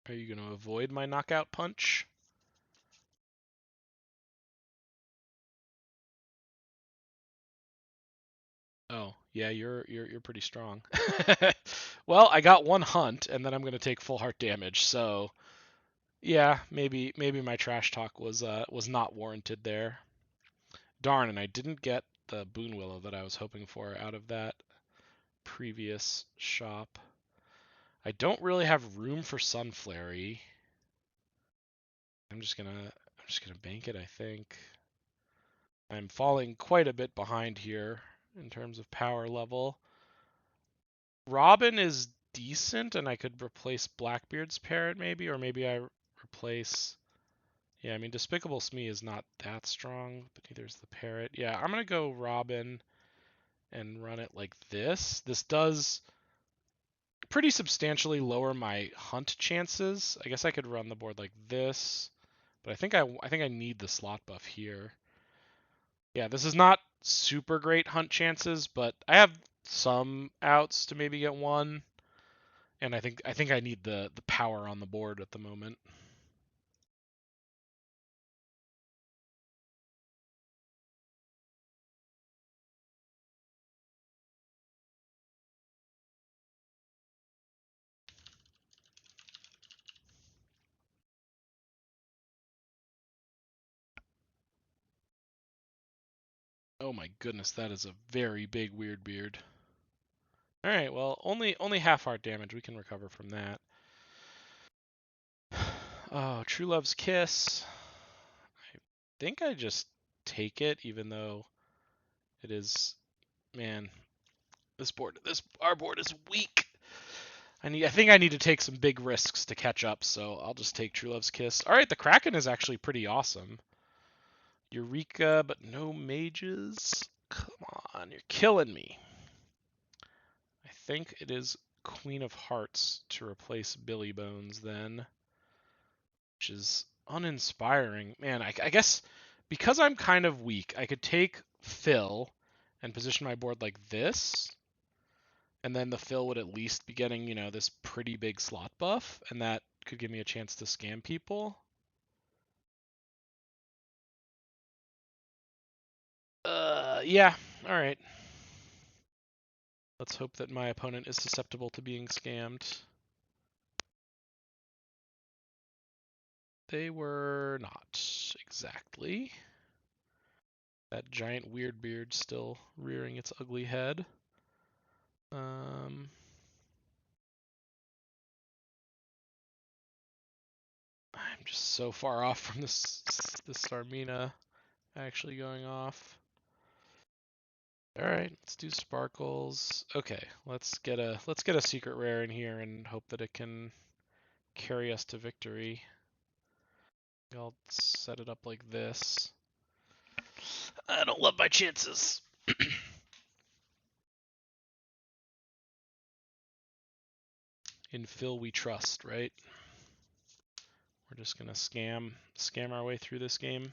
Are you gonna avoid my knockout punch? Oh, yeah, you're pretty strong. Well, I got one hunt, and then I'm gonna take full heart damage. So yeah, maybe my trash talk was not warranted there. Darn, and I didn't get the Boon Willow that I was hoping for out of that previous shop. I don't really have room for Sunflary. I'm just gonna bank it, I think. I'm falling quite a bit behind here in terms of power level. Robin is decent, and I could replace Blackbeard's parrot maybe, or maybe I replace. Yeah, I mean Despicable Smee is not that strong, but neither is the parrot. Yeah, I'm gonna go Robin and run it like this. This does pretty substantially lower my hunt chances. I guess I could run the board like this, but I think I need the slot buff here. Yeah, this is not super great hunt chances, but I have some outs to maybe get one. And I think I need the power on the board at the moment. Oh my goodness, that is a very big weird beard. All right, well, only half heart damage. We can recover from that. Oh, True Love's Kiss. I think I just take it, even though it is, man, our board is weak. I think I need to take some big risks to catch up, so I'll just take True Love's Kiss. All right, the Kraken is actually pretty awesome. Eureka, but no mages. Come on, you're killing me. I think it is Queen of Hearts to replace Billy Bones then, which is uninspiring. Man, I guess because I'm kind of weak, I could take Phil and position my board like this, and then the Phil would at least be getting, this pretty big slot buff, and that could give me a chance to scam people. Yeah, all right. Let's hope that my opponent is susceptible to being scammed. They were not exactly. That giant weird beard still rearing its ugly head. I'm just so far off from this Sarmina actually going off. All right, let's do sparkles. Okay, let's get a secret rare in here and hope that it can carry us to victory. I'll set it up like this. I don't love my chances. In Phil we trust, right? We're just gonna scam our way through this game.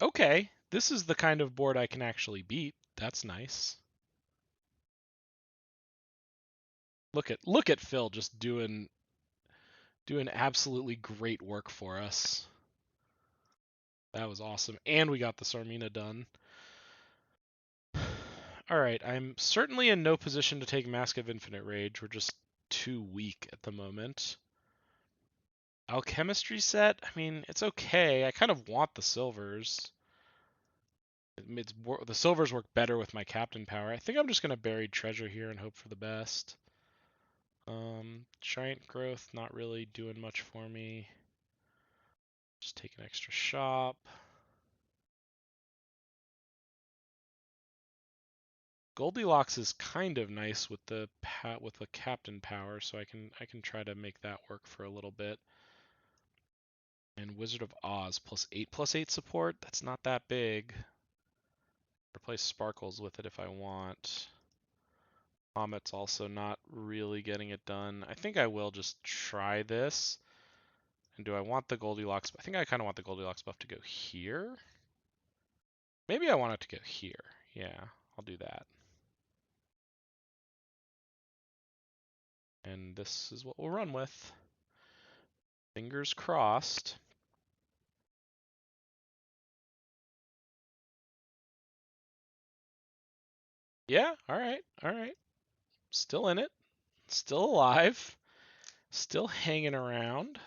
Okay, this is the kind of board I can actually beat. That's nice. Look at Phil just doing absolutely great work for us. That was awesome. And we got the Sarmina done. Alright, I'm certainly in no position to take Mask of Infinite Rage. We're just too weak at the moment. Alchemistry set? I mean, it's okay. I kind of want the silvers. The silvers work better with my captain power. I think I'm just going to Buried Treasure here and hope for the best. Giant Growth, not really doing much for me. Just take an extra shop. Goldilocks is kind of nice with the captain power, so I can try to make that work for a little bit. And Wizard of Oz +8/+8 support. That's not that big. Replace Sparkles with it if I want. Comet's also not really getting it done. I think I will just try this. And do I want the Goldilocks? I think I kind of want the Goldilocks buff to go here. Maybe I want it to go here. Yeah, I'll do that. And this is what we'll run with. Fingers crossed. Yeah, all right, all right. Still in it. Still alive. Still hanging around.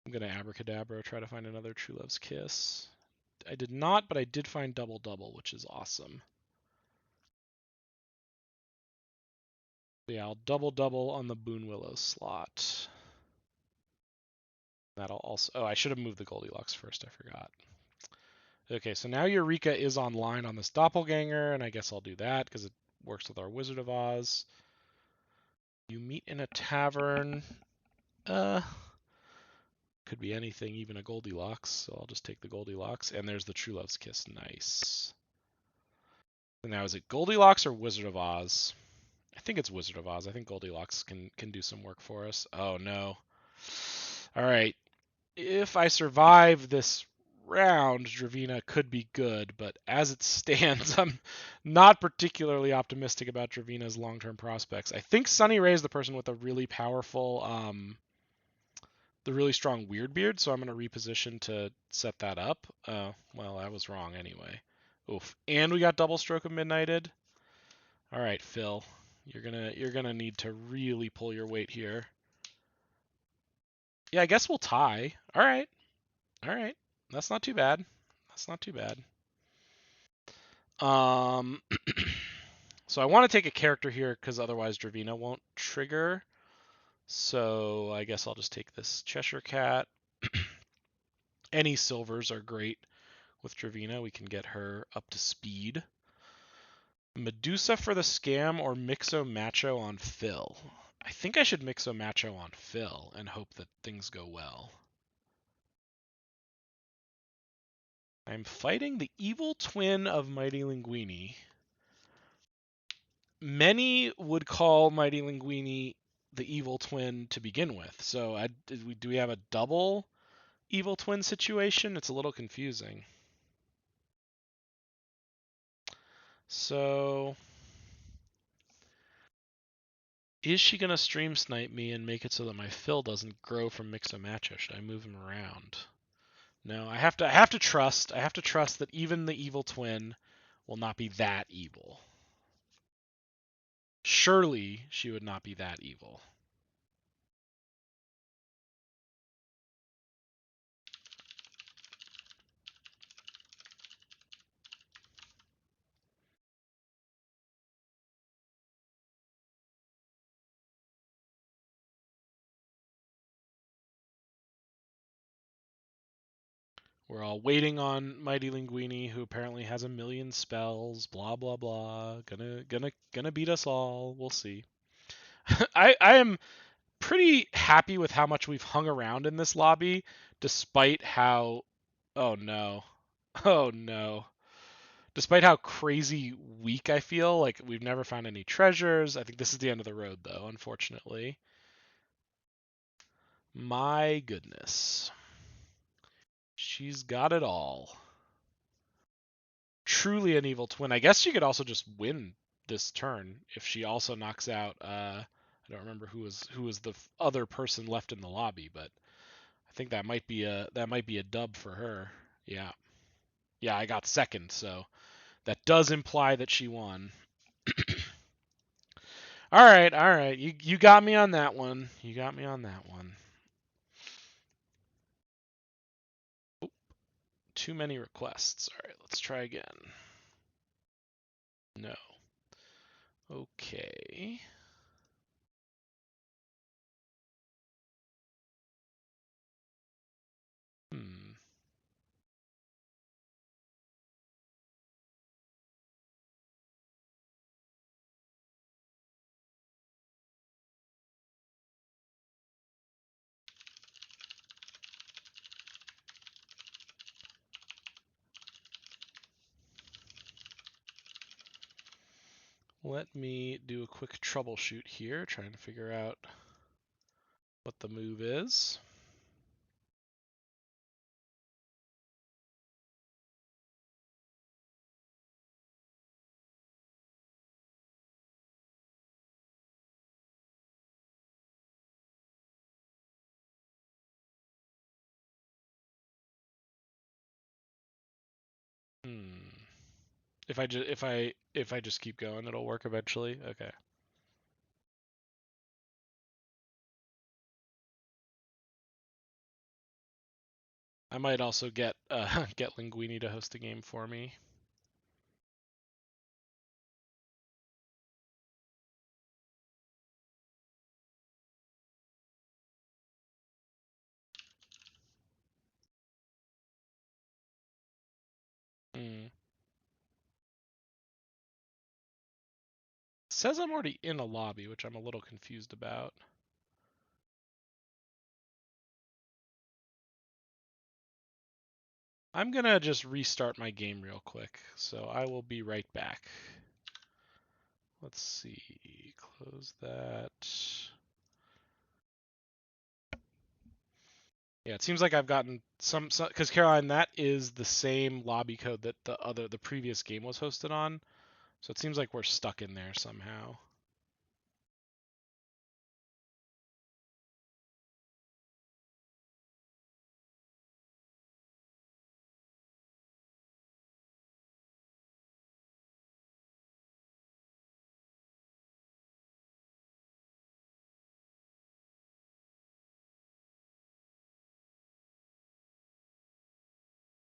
I'm going to Abracadabra, try to find another True Love's Kiss. I did not, but I did find Double Double, which is awesome. Yeah, I'll Double Double on the Boon Willow slot. That'll also... Oh, I should have moved the Goldilocks first, I forgot. Okay, so now Eureka is online on this Doppelganger, and I guess I'll do that because it works with our Wizard of Oz. You meet in a tavern. Could be anything, even a Goldilocks, so I'll just take the Goldilocks. And there's the True Love's Kiss. Nice. And now, is it Goldilocks or Wizard of Oz? I think it's Wizard of Oz. I think Goldilocks can do some work for us. Oh, no. All right. If I survive this round, Dravina could be good, but as it stands, I'm not particularly optimistic about Dravina's long-term prospects. I think Sunny Ray is the person with the really powerful, the really strong Weird Beard, so I'm going to reposition to set that up. Well, I was wrong anyway. Oof. And we got Double Stroke of Midnighted. All right, Phil. You're gonna need to really pull your weight here. Yeah, I guess we'll tie. All right. All right. That's not too bad. That's not too bad. Um, so I want to take a character here because otherwise Dravina won't trigger. So I guess I'll just take this Cheshire Cat. Any silvers are great with Dravina. We can get her up to speed. Medusa for the scam or Mixo Macho on Phil? I think I should Mixo Macho on Phil and hope that things go well. I'm fighting the evil twin of Mighty Linguini. Many would call Mighty Linguini the evil twin to begin with. So do we have a double evil twin situation? It's a little confusing. So is she gonna stream snipe me and make it so that my Phil doesn't grow from Mixo Macho? Should I move him around? No, I have to trust. I have to trust that even the evil twin will not be that evil. Surely she would not be that evil. We're all waiting on Mighty Linguini, who apparently has a million spells. Blah blah blah. Gonna beat us all. We'll see. I am pretty happy with how much we've hung around in this lobby, despite how. Oh no. Oh no. Despite how crazy weak I feel, like we've never found any treasures. I think this is the end of the road, though, unfortunately. My goodness. She's got it all. Truly an evil twin. I guess she could also just win this turn if she also knocks out I don't remember who was the other person left in the lobby, but I think that might be a dub for her. Yeah. Yeah, I got second, so that does imply that she won. All right, all right. You got me on that one. You got me on that one. Oh, too many requests. All right, let's try again. No. Okay. Hmm. Let me do a quick troubleshoot here, trying to figure out what the move is. Hmm. If I just keep going, it'll work eventually. Okay. I might also get get Linguini to host a game for me. Hmm. It says I'm already in a lobby, which I'm a little confused about. I'm gonna just restart my game real quick, so I will be right back. Let's see, close that. Yeah, it seems like I've gotten some because Caroline, that is the same lobby code that the previous game was hosted on. So it seems like we're stuck in there somehow.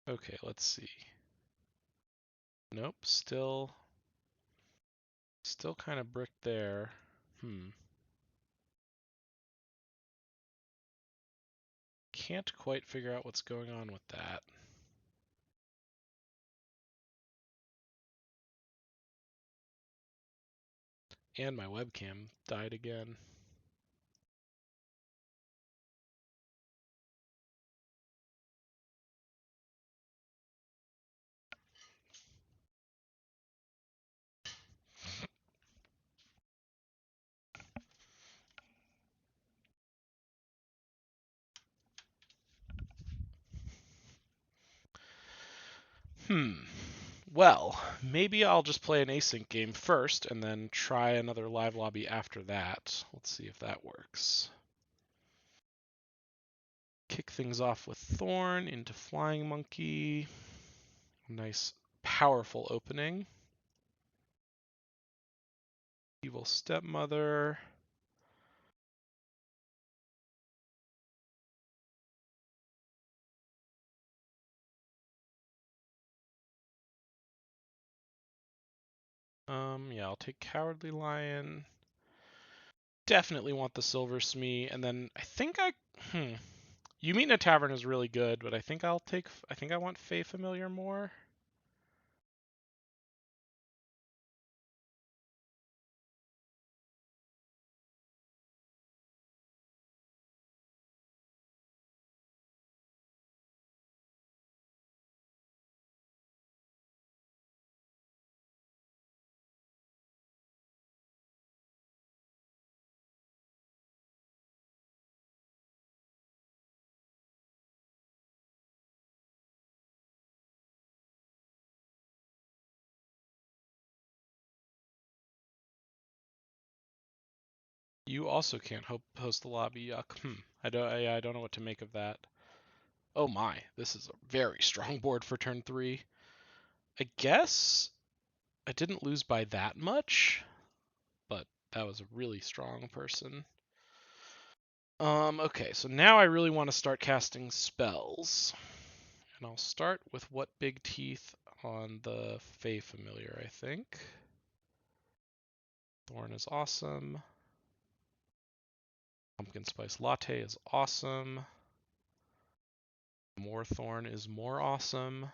Okay, let's see. Nope, still kind of bricked there. Can't quite figure out what's going on with that. And my webcam died again. Well, maybe I'll just play an async game first and then try another live lobby after that. Let's see if that works. Kick things off with Thorn into Flying Monkey. Nice, powerful opening. Evil Stepmother. Yeah, I'll take Cowardly Lion. Definitely want the Silver Smee, and then I think You Meet in a Tavern is really good, but I think I want Fey Familiar more. You also can't host the lobby. Yuck. I don't know what to make of that. Oh my, this is a very strong board for turn 3. I guess I didn't lose by that much, but that was a really strong person. Okay, so now I really want to start casting spells. And I'll start with What Big Teeth on the Fey Familiar, I think. Thorn is awesome. Pumpkin Spice Latte is awesome. More Thorn is more awesome.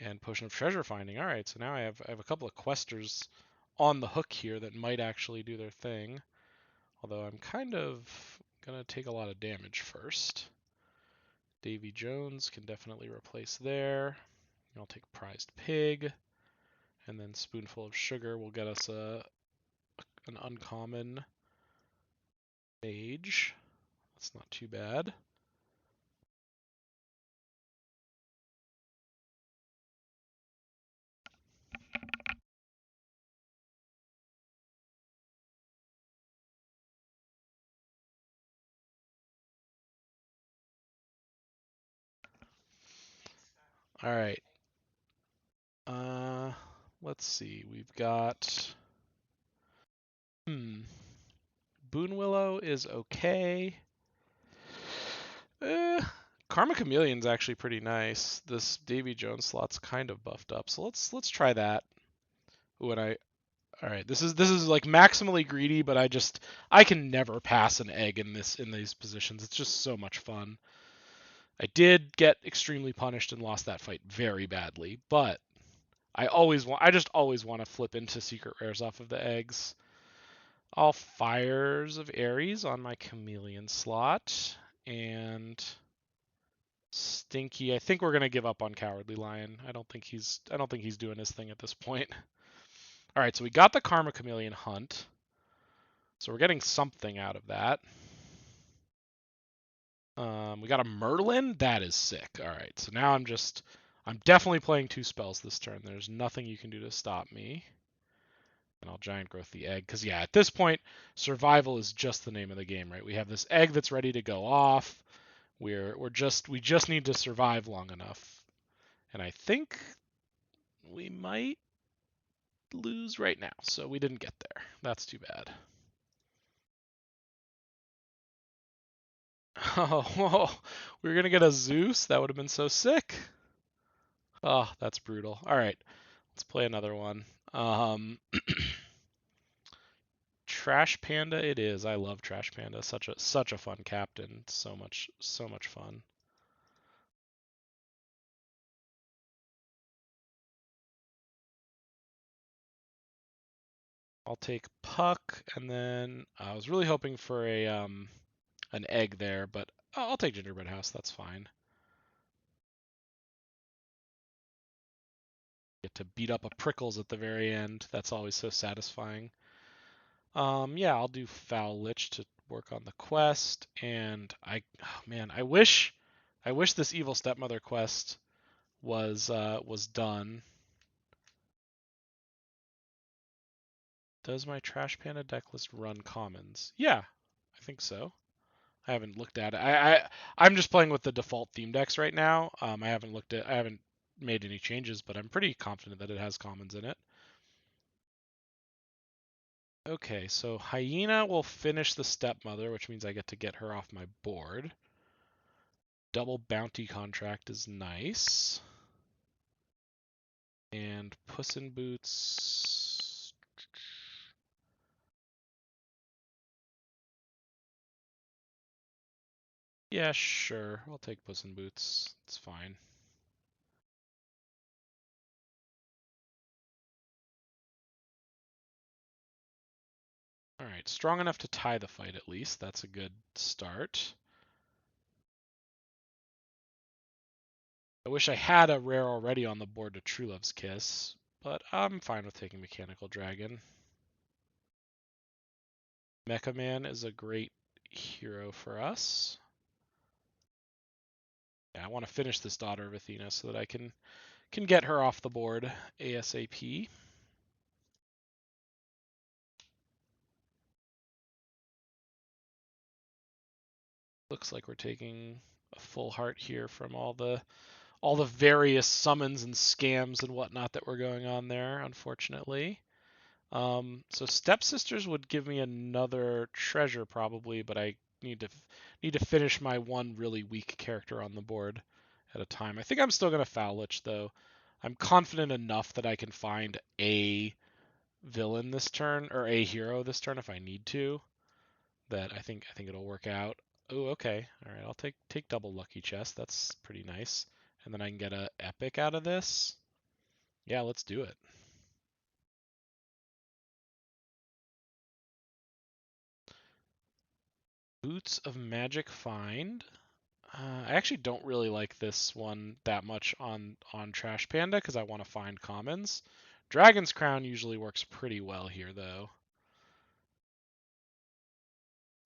And Potion of Treasure Finding. All right, so now I have a couple of questers on the hook here that might actually do their thing. Although I'm kind of gonna take a lot of damage first. Davy Jones can definitely replace there. I'll take Prized Pig, and then Spoonful of Sugar will get us an uncommon Mage. That's not too bad. All right. Let's see. We've got Boon Willow is okay. Karma Chameleon's actually pretty nice. This Davy Jones slot's kind of buffed up, so let's try that. Ooh, and all right, this is like maximally greedy, but I can never pass an egg in these positions. It's just so much fun. I did get extremely punished and lost that fight very badly, but I just always want to flip into secret rares off of the eggs. All Fires of Ares on my Chameleon slot, and Stinky. I think we're gonna give up on Cowardly Lion. I don't think he's doing his thing at this point. All right, so we got the Karma Chameleon hunt, so we're getting something out of that. We got a Merlin. That is sick. All right, so now I'm definitely playing 2 spells this turn. There's nothing you can do to stop me. And I'll Giant Growth the egg, because yeah, at this point, survival is just the name of the game, right? We have this egg that's ready to go off. We just need to survive long enough. And I think we might lose right now, so we didn't get there. That's too bad. Oh, whoa. We were gonna get a Zeus? That would have been so sick. Oh, that's brutal. All right, let's play another one. Um, Trash Panda it is. I love Trash Panda. Such a fun captain. So much fun. I'll take Puck, and then I was really hoping for a an egg there, but I'll take Gingerbread House. That's fine. Get to beat up a Prickles at the very end. That's always so satisfying. Yeah, I'll do Foul Lich to work on the quest, and oh man, I wish this Evil Stepmother quest was done. Does my Trash Panda deck list run commons? Yeah, I think so. I haven't looked at it. I'm just playing with the default theme decks right now. I haven't made any changes, but I'm pretty confident that it has commons in it. Okay, so Hyena will finish the Stepmother, which means I get to get her off my board. Double bounty contract is nice. And Puss in Boots. Yeah, sure. I'll take Puss in Boots. It's fine. All right, strong enough to tie the fight at least. That's a good start. I wish I had a rare already on the board to True Love's Kiss, but I'm fine with taking Mechanical Dragon. Mecha Man is a great hero for us. Yeah, I want to finish this Daughter of Athena so that I can get her off the board ASAP. Looks like we're taking a full heart here from all the various summons and scams and whatnot that were going on there, unfortunately. So Stepsisters would give me another treasure probably, but I need to finish my one really weak character on the board at a time. I think I'm still gonna Foul Lich though. I'm confident enough that I can find a villain this turn or a hero this turn if I need to. That I think it'll work out. Oh, okay. All right, I'll take double lucky chest. That's pretty nice. And then I can get a epic out of this. Yeah, let's do it. Boots of Magic Find. I actually don't really like this one that much on Trash Panda because I want to find commons. Dragon's Crown usually works pretty well here though.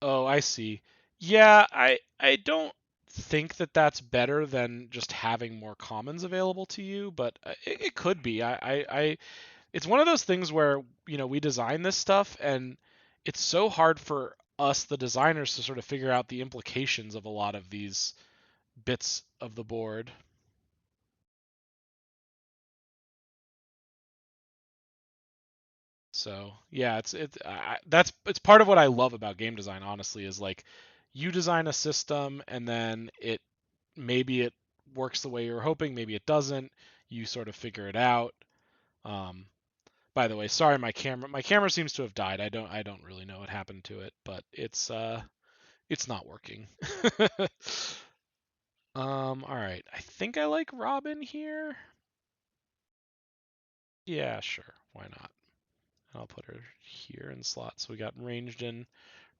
Oh, I see. Yeah, I don't think that that's better than just having more commons available to you, but it could be. It's one of those things where we design this stuff and it's so hard for us the designers to sort of figure out the implications of a lot of these bits of the board. So yeah, it's part of what I love about game design. Honestly, is like you design a system and then maybe it works the way you're hoping, maybe it doesn't. You sort of figure it out. Um, by the way, sorry, my camera seems to have died. I don't really know what happened to it, but it's not working. All right. I think I like Robin here. Yeah, sure. Why not? I'll put her here in slots. So we got ranged in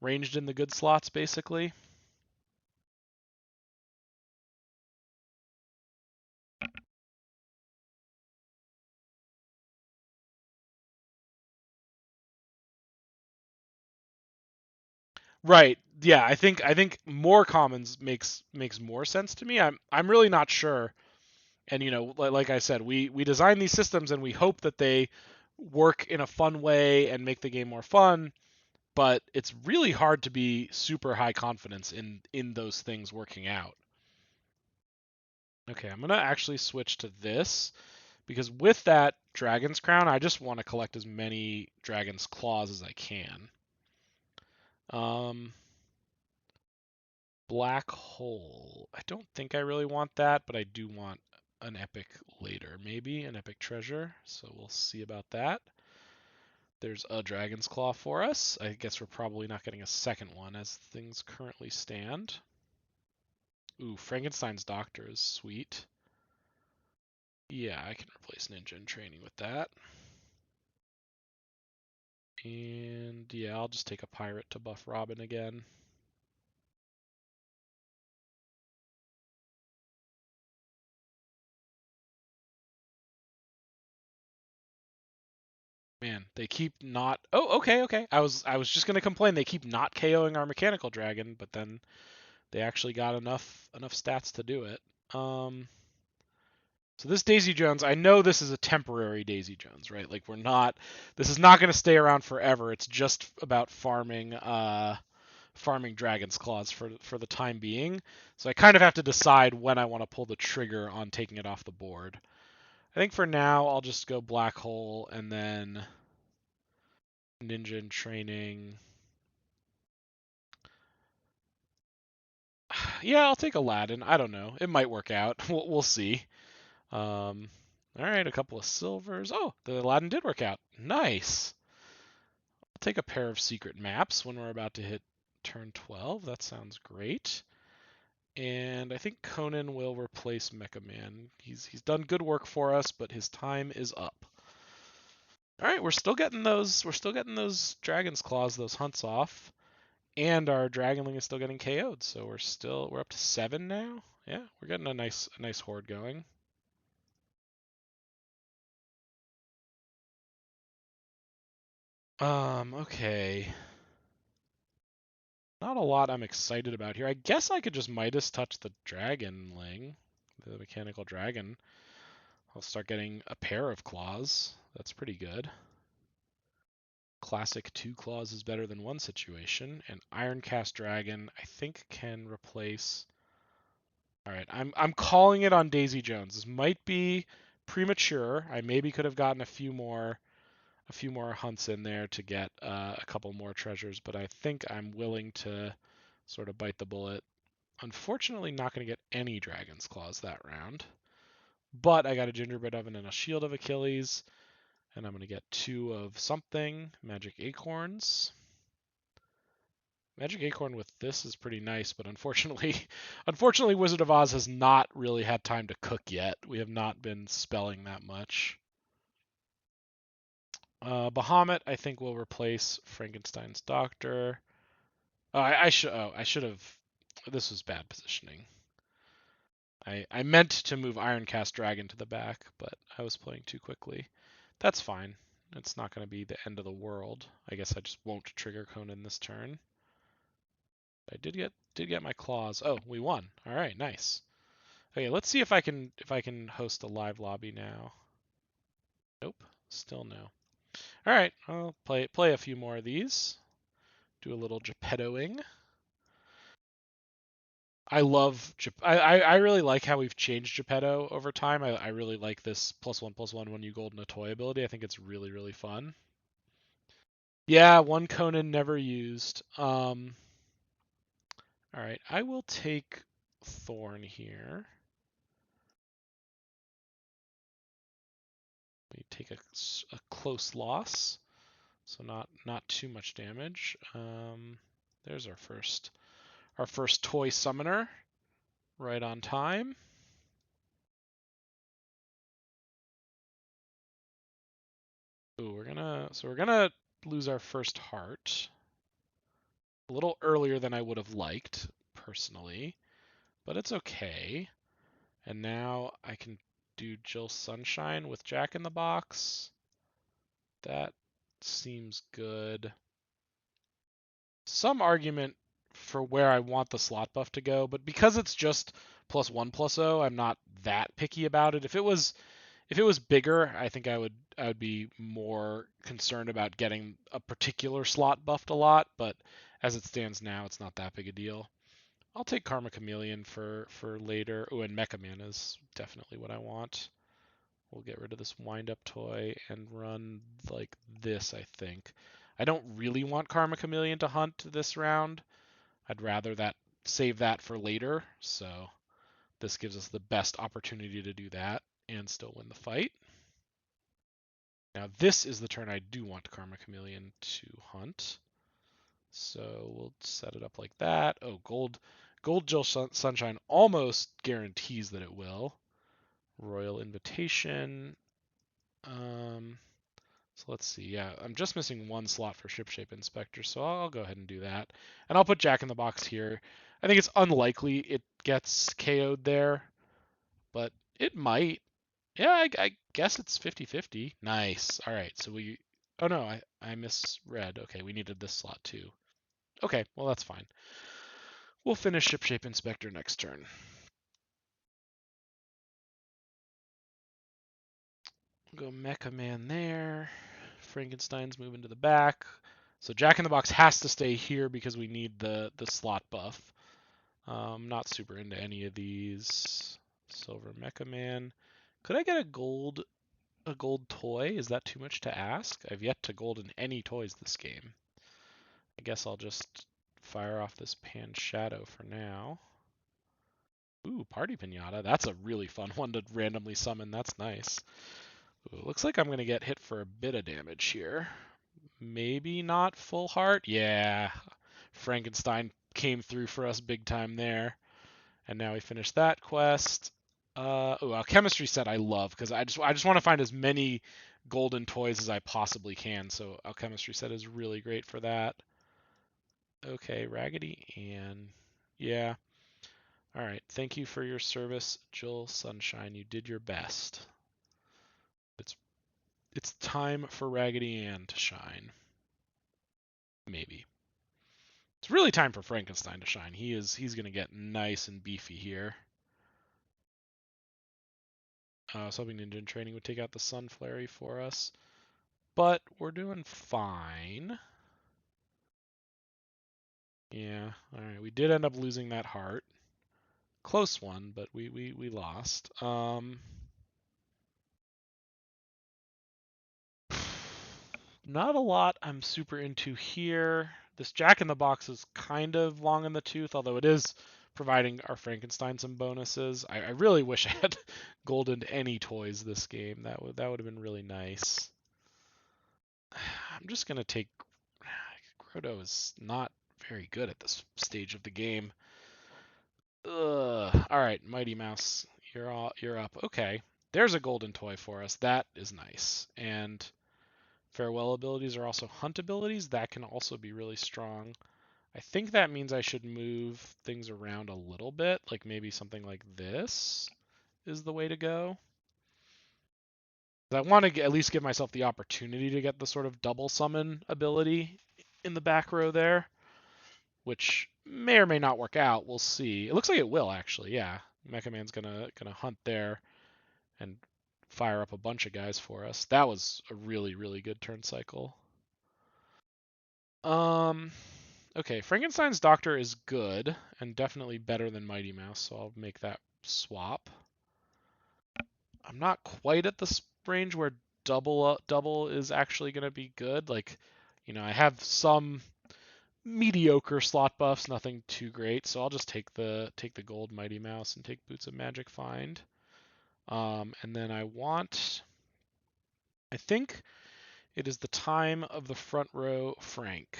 the good slots basically. Right. Yeah, I think more commons makes more sense to me. I'm really not sure. And like I said, we design these systems and we hope that they work in a fun way and make the game more fun, but it's really hard to be super high confidence in those things working out. Okay, I'm gonna actually switch to this because with that Dragon's Crown, I just want to collect as many Dragon's Claws as I can. Um, Black Hole. I don't think I really want that, but I do want an epic later, maybe an epic treasure. So we'll see about that. There's a Dragon's Claw for us. I guess we're probably not getting a second one as things currently stand. Ooh, Frankenstein's Doctor is sweet. Yeah, I can replace Ninja in Training with that. And yeah, I'll just take a Pirate to buff Robin again. Man, they keep not. Oh, okay. I was just gonna complain. They keep not KOing our Mechanical Dragon, but then they actually got enough stats to do it. So this Daisy Jones, I know this is a temporary Daisy Jones, right? Like we're not. This is not gonna stay around forever. It's just about farming Dragon's Claws for the time being. So I kind of have to decide when I want to pull the trigger on taking it off the board. I think for now I'll just go Black Hole and then Ninja in Training. Yeah, I'll take Aladdin. I don't know. It might work out. We'll see. All right, a couple of silvers. Oh, the Aladdin did work out. Nice. I'll take a pair of secret maps when we're about to hit turn 12. That sounds great. And I think Conan will replace Mecha Man. He's done good work for us, but his time is up. All right, we're still getting those. We're still getting those Dragon's Claws, those hunts off, and our Dragonling is still getting KO'd. So we're up to 7 now. Yeah, we're getting a nice horde going. Okay. Not a lot I'm excited about here. I guess I could just Midas touch the Dragonling, the mechanical dragon. I'll start getting a pair of claws. That's pretty good. Classic 2 claws is better than one situation. And Ironcast Dragon, I think, can replace. All right, I'm calling it on Daisy Jones. This might be premature. I maybe could have gotten a few more hunts in there to get a couple more treasures, but I think I'm willing to sort of bite the bullet. Unfortunately, not going to get any Dragon's Claws that round. But I got a Gingerbread Oven and a Shield of Achilles. And I'm going to get 2 of something. Magic Acorns. Magic Acorn with this is pretty nice, but unfortunately, Wizard of Oz has not really had time to cook yet. We have not been spelling that much. Bahamut, I think, will replace Frankenstein's Doctor. I should have. This was bad positioning. I meant to move Ironcast Dragon to the back, but I was playing too quickly. That's fine. It's not going to be the end of the world. I guess I just won't trigger Conan this turn. I did get my claws. Oh, we won. All right, nice. Okay, let's see if I can host a live lobby now. Nope, still no. All right, I'll play a few more of these. Do a little Geppettoing. I really like how we've changed Geppetto over time. I really like this +1/+1 when you golden a toy ability. I think it's really fun. Yeah, one Conan never used. All right, I will take Thorn here. We take a close loss, so not too much damage. There's our first toy summoner, right on time. Ooh, we're gonna lose our first heart a little earlier than I would have liked personally, but it's okay. And now I can do Jill Sunshine with Jack in the Box. That seems good. Some argument for where I want the slot buff to go, but because it's just +1/+0, I'm not that picky about it. If it was bigger, I think I would be more concerned about getting a particular slot buffed a lot, but as it stands now, it's not that big a deal. I'll take Karma Chameleon for later. Oh, and Mecha Man is definitely what I want. We'll get rid of this wind-up toy and run like this, I think. I don't really want Karma Chameleon to hunt this round. I'd rather save that for later, so This gives us the best opportunity to do that and still win the fight. Now this is the turn I do want Karma Chameleon to hunt. So we'll set it up like that. Oh, Gold Jill Sunshine almost guarantees that it will. Royal Invitation. So let's see. Yeah, I'm just missing one slot for Shipshape Inspector, so I'll go ahead and do that. And I'll put Jack in the Box here. I think it's unlikely it gets KO'd there, but it might. Yeah, I guess it's 50-50. Nice. All right, so we... Oh, no, I misread. Okay, we needed this slot too. Okay, well, that's fine. We'll finish Shipshape Inspector next turn. Go Mecha Man there. Frankenstein's moving to the back. So Jack in the Box has to stay here because we need the slot buff. Not super into any of these. Silver Mecha Man. Could I get a gold toy? Is that too much to ask? I've yet to golden any toys this game. I guess I'll just fire off this Pan Shadow for now. Ooh, Party Pinata. That's a really fun one to randomly summon. That's nice. Ooh, looks like I'm going to get hit for a bit of damage here. Maybe not full heart. Yeah, Frankenstein came through for us big time there. And now we finished that quest. Alchemistry set I love because I just want to find as many golden toys as I possibly can. So Alchemistry set is really great for that. Okay, Raggedy Ann. Yeah. All right. Thank you for your service, Jill Sunshine. You did your best. It's time for Raggedy Ann to shine. Maybe. It's really time for Frankenstein to shine. He's gonna get nice and beefy here. I was hoping Ninja in Training would take out the Sun Flurry for us, but we're doing fine. Yeah, all right. We did end up losing that heart. Close one, but we lost. Not a lot I'm super into here. This Jack in the Box is kind of long in the tooth, although it is providing our Frankenstein some bonuses. I really wish I had goldened any toys this game. That would have been really nice. I'm just gonna take Grotto is not very good at this stage of the game. Ugh. All right, Mighty Mouse, you're up. Okay, there's a golden toy for us. That is nice. And farewell abilities are also hunt abilities. That can also be really strong. I think that means I should move things around a little bit, like maybe something like this is the way to go. I want to at least give myself the opportunity to get the sort of double summon ability in the back row there, which may or may not work out. We'll see. It looks like it will actually. Yeah, Mecha Man's gonna hunt there and fire up a bunch of guys for us. That was a really good turn cycle. Okay, Frankenstein's Doctor is good and definitely better than Mighty Mouse, so I'll make that swap. I'm not quite at the range where double is actually going to be good. Like, I have some mediocre slot buffs, nothing too great, so I'll just take the gold Mighty Mouse and take Boots of Magic Find. And then I think it is the time of the front row Frank.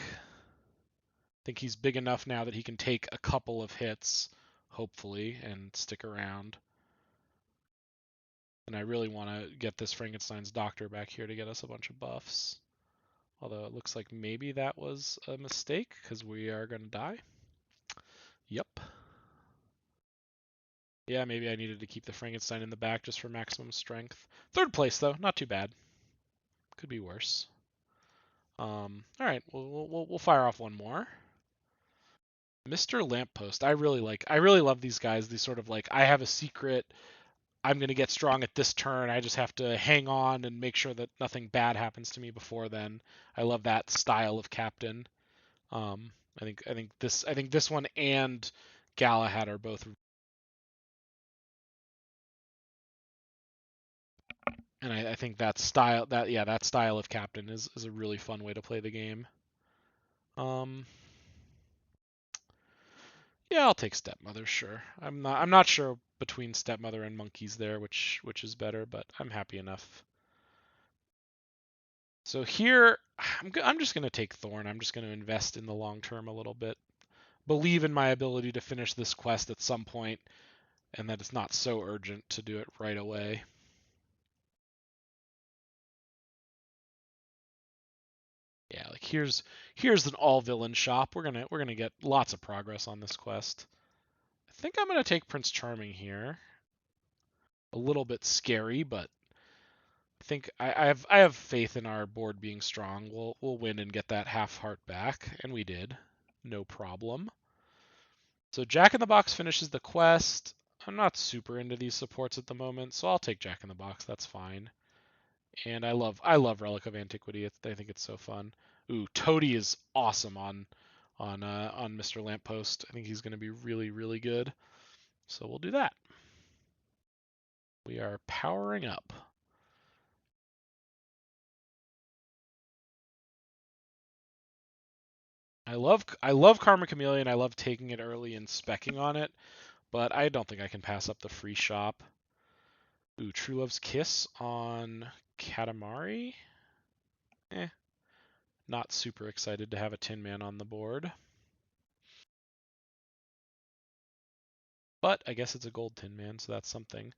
I think he's big enough now that he can take a couple of hits, hopefully, and stick around. And I really want to get this Frankenstein's Doctor back here to get us a bunch of buffs. Although it looks like maybe that was a mistake because we are going to die. Yep. Yeah, maybe I needed to keep the Frankenstein in the back just for maximum strength. Third place, though. Not too bad. Could be worse. All right, we'll fire off one more. Mr. Lamppost. I really love these guys. These sort of like, I have a secret. I'm going to get strong at this turn. I just have to hang on and make sure that nothing bad happens to me before then. I love that style of captain. I think this one and Galahad are both, and I think that style of captain is a really fun way to play the game. Yeah, I'll take stepmother, sure. I'm not sure between stepmother and monkeys there which is better, but I'm happy enough. So here I'm just going to take Thorn. I'm just going to invest in the long term a little bit. Believe in my ability to finish this quest at some point and that it's not so urgent to do it right away. Yeah, like here's an all villain shop. We're gonna get lots of progress on this quest. I think I'm gonna take Prince Charming here. A little bit scary, but I think I have faith in our board being strong. We'll win and get that half heart back, and we did, no problem. So Jack in the Box finishes the quest. I'm not super into these supports at the moment, so I'll take Jack in the Box. That's fine. And I love Relic of Antiquity. I think it's so fun. Ooh, Toady is awesome on Mr. Lamppost. I think he's going to be really really good. So we'll do that. We are powering up. I love Karma Chameleon. I love taking it early and specking on it, but I don't think I can pass up the free shop. Ooh, True Love's Kiss on Katamari. Eh, not super excited to have a Tin Man on the board. But I guess it's a gold Tin Man, so that's something.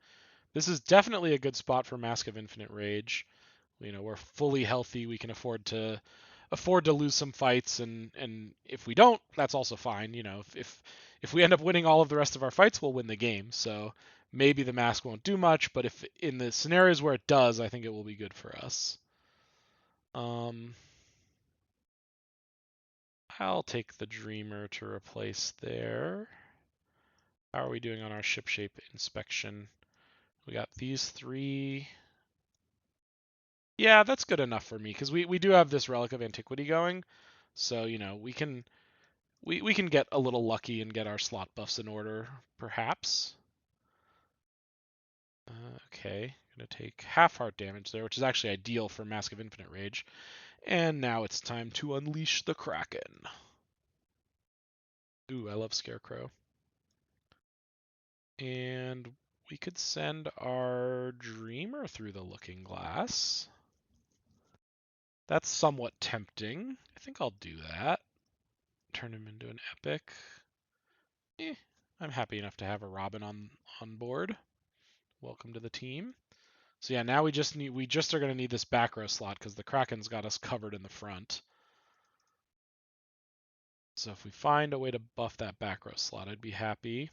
This is definitely a good spot for Mask of Infinite Rage. We're fully healthy. We can afford to lose some fights, and if we don't, that's also fine. If we end up winning all of the rest of our fights, we'll win the game. So maybe the mask won't do much, but if in the scenarios where it does, I think it will be good for us. Um, I'll take the Dreamer to replace there. How are we doing on our ship shape inspection? We got these three. Yeah, that's good enough for me because we do have this Relic of Antiquity going, so we can get a little lucky and get our slot buffs in order, perhaps. Okay, gonna take half heart damage there, which is actually ideal for Mask of Infinite Rage. And now it's time to unleash the Kraken. Ooh, I love Scarecrow. And we could send our Dreamer through the Looking Glass. That's somewhat tempting. I think I'll do that. Turn him into an epic. Eh, I'm happy enough to have a Robin on board. Welcome to the team. So yeah, now we just are gonna need this back row slot because the Kraken's got us covered in the front. So if we find a way to buff that back row slot, I'd be happy.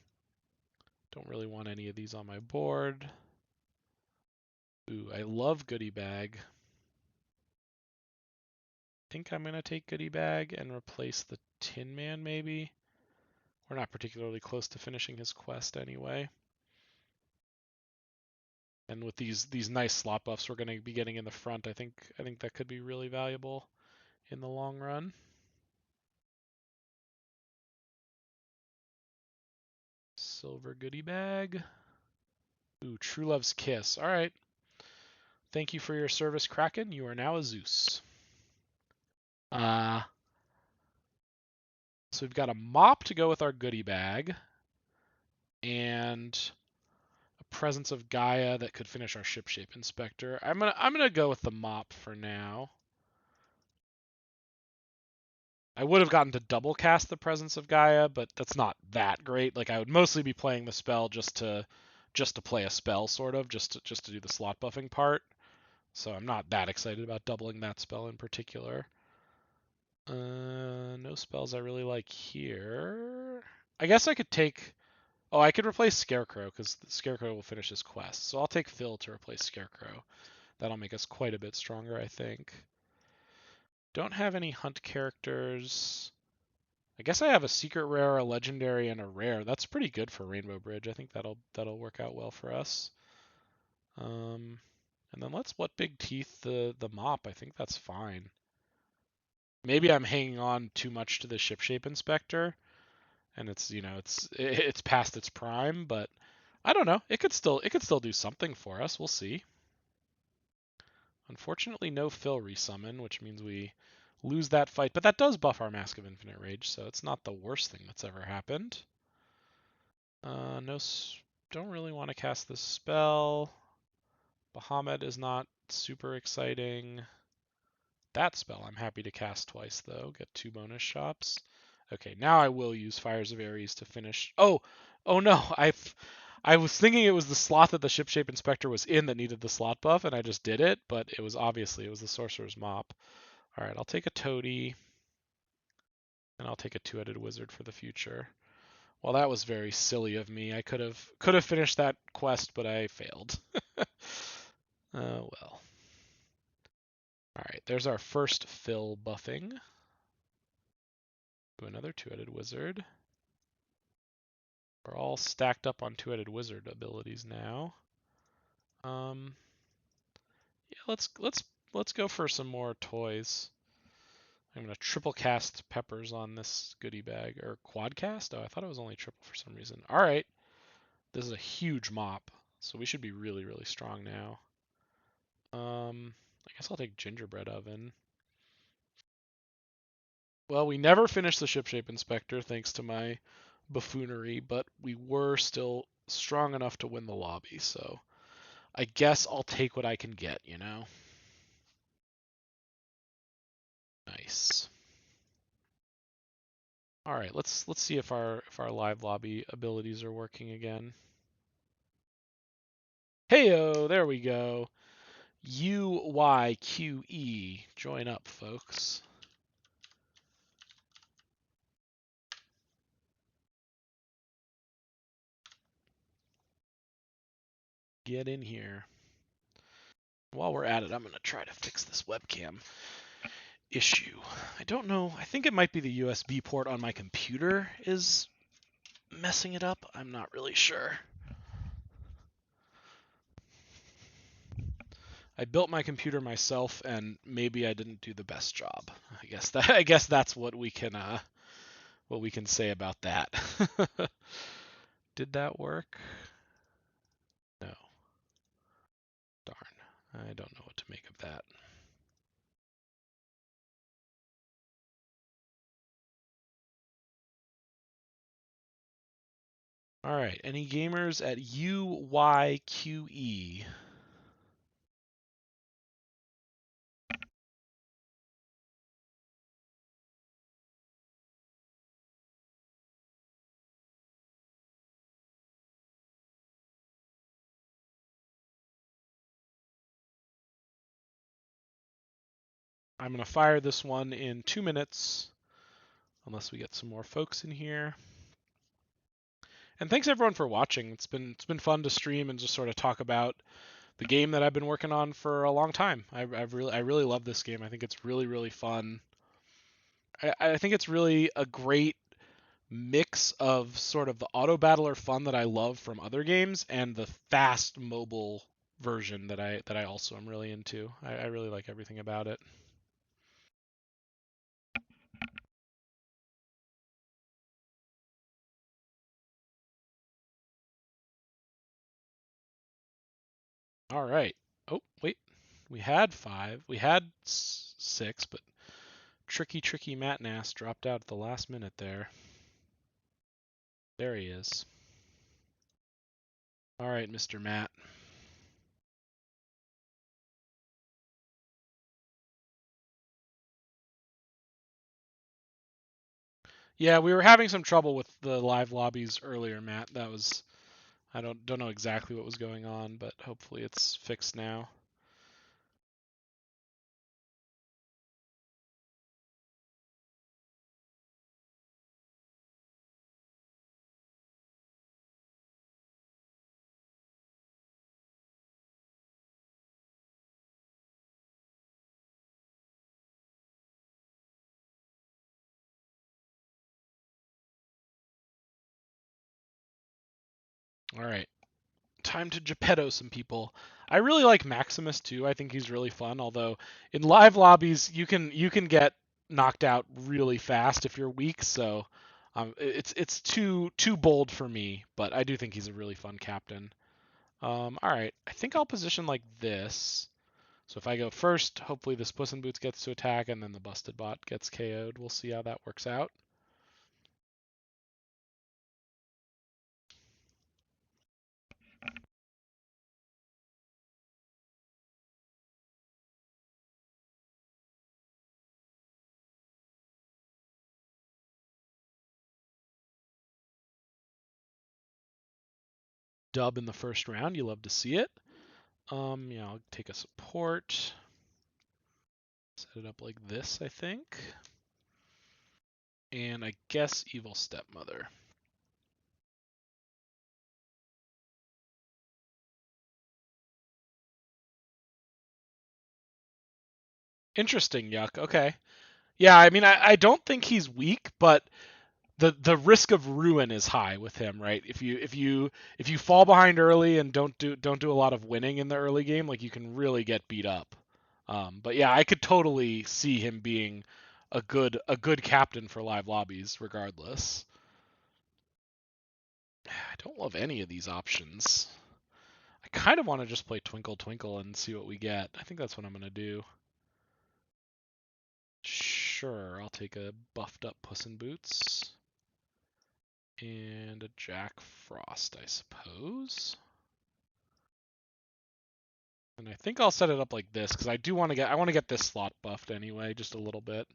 Don't really want any of these on my board. Ooh, I love Goodie Bag. Think I'm gonna take Goodie Bag and replace the Tin Man maybe. We're not particularly close to finishing his quest anyway. And with these nice slot buffs we're going to be getting in the front, I think that could be really valuable in the long run. Silver goodie bag. Ooh, True Love's Kiss. All right. Thank you for your service, Kraken. You are now a Zeus. Uh, so we've got a mop to go with our goodie bag, and a presence of Gaia that could finish our ship shape inspector. I'm gonna go with the mop for now. I would have gotten to double cast the presence of Gaia, but that's not that great. Like I would mostly be playing the spell just to play a spell, sort of, just to do the slot buffing part. So I'm not that excited about doubling that spell in particular. No spells I really like here. I guess I could take. Oh, I could replace Scarecrow because Scarecrow will finish his quest. So I'll take Phil to replace Scarecrow. That'll make us quite a bit stronger, I think. Don't have any hunt characters. I guess I have a secret rare, a legendary, and a rare. That's pretty good for Rainbow Bridge. I think that'll work out well for us. And then let's what big teeth the mop. I think that's fine. Maybe I'm hanging on too much to the ship shape inspector, and it's past its prime. But I don't know. It could still do something for us. We'll see. Unfortunately, no Phil resummon, which means we lose that fight. But that does buff our Mask of Infinite Rage, so it's not the worst thing that's ever happened. No, don't really want to cast this spell. Bahamut is not super exciting. That spell I'm happy to cast twice, though. Get 2 bonus shops. Okay, now I will use Fires of Ares to finish. Oh no! I was thinking it was the slot that the Shipshape Inspector was in that needed the slot buff, and I just did it, but it was the Sorcerer's Mop. All right, I'll take a Toady, and I'll take a 2-headed Wizard for the future. Well, that was very silly of me. I could have finished that quest, but I failed. Oh well. All right, there's our first fill buffing. Do another 2-headed Wizard. We're all stacked up on 2-headed Wizard abilities now. Yeah, let's go for some more toys. I'm gonna triple cast peppers on this goodie bag, or quad cast. Oh, I thought it was only triple for some reason. All right, this is a huge mop, so we should be really, really strong now. I guess I'll take gingerbread oven. Well, we never finished the Shipshape Inspector thanks to my buffoonery, but we were still strong enough to win the lobby, so I guess I'll take what I can get, you know? Nice. All right, let's see if our live lobby abilities are working again. Heyo, there we go. UYQE. Join up, folks. Get in here. While we're at it, I'm going to try to fix this webcam issue. I don't know. I think it might be the USB port on my computer is messing it up. I'm not really sure. I built my computer myself, and maybe I didn't do the best job. I guess that's what we can say about that. Did that work? No. Darn. I don't know what to make of that. All right. Any gamers at UYQE? I'm going to fire this one in 2 minutes, unless we get some more folks in here. And thanks everyone for watching. It's been fun to stream and just sort of talk about the game that I've been working on for a long time. I really love this game. I think it's really, really fun. I think it's really a great mix of sort of the auto battler fun that I love from other games and the fast mobile version that I also am really into. I really like everything about it. All right. Oh, wait. We had 5. We had 6, but tricky Matt Nass dropped out at the last minute there. There he is. All right, Mr. Matt. Yeah, we were having some trouble with the live lobbies earlier, Matt. That was I don't know exactly what was going on, but hopefully it's fixed now. All right. Time to Geppetto some people. I really like Maximus too. I think he's really fun, although in live lobbies you can get knocked out really fast if you're weak, so it's too bold for me, but I do think he's a really fun captain. All right, I think I'll position like this. So if I go first, hopefully this Puss in Boots gets to attack, and then the Busted Bot gets KO'd. We'll see how that works out. dub in the first round. You love to see it. Yeah, I'll take a support. Set it up like this, I think. And I guess Evil Stepmother. Interesting, Yuck. Okay. Yeah, I mean, I don't think he's weak, but the risk of ruin is high with him, right? If you fall behind early and don't do a lot of winning in the early game, like you can really get beat up. But yeah, I could totally see him being a good captain for live lobbies, regardless. I don't love any of these options. I kind of want to just play Twinkle Twinkle and see what we get. I think that's what I'm gonna do. Sure, I'll take a buffed up Puss in Boots. And a Jack Frost, I suppose. And I think I'll set it up like this because I want to get this slot buffed anyway, just a little bit.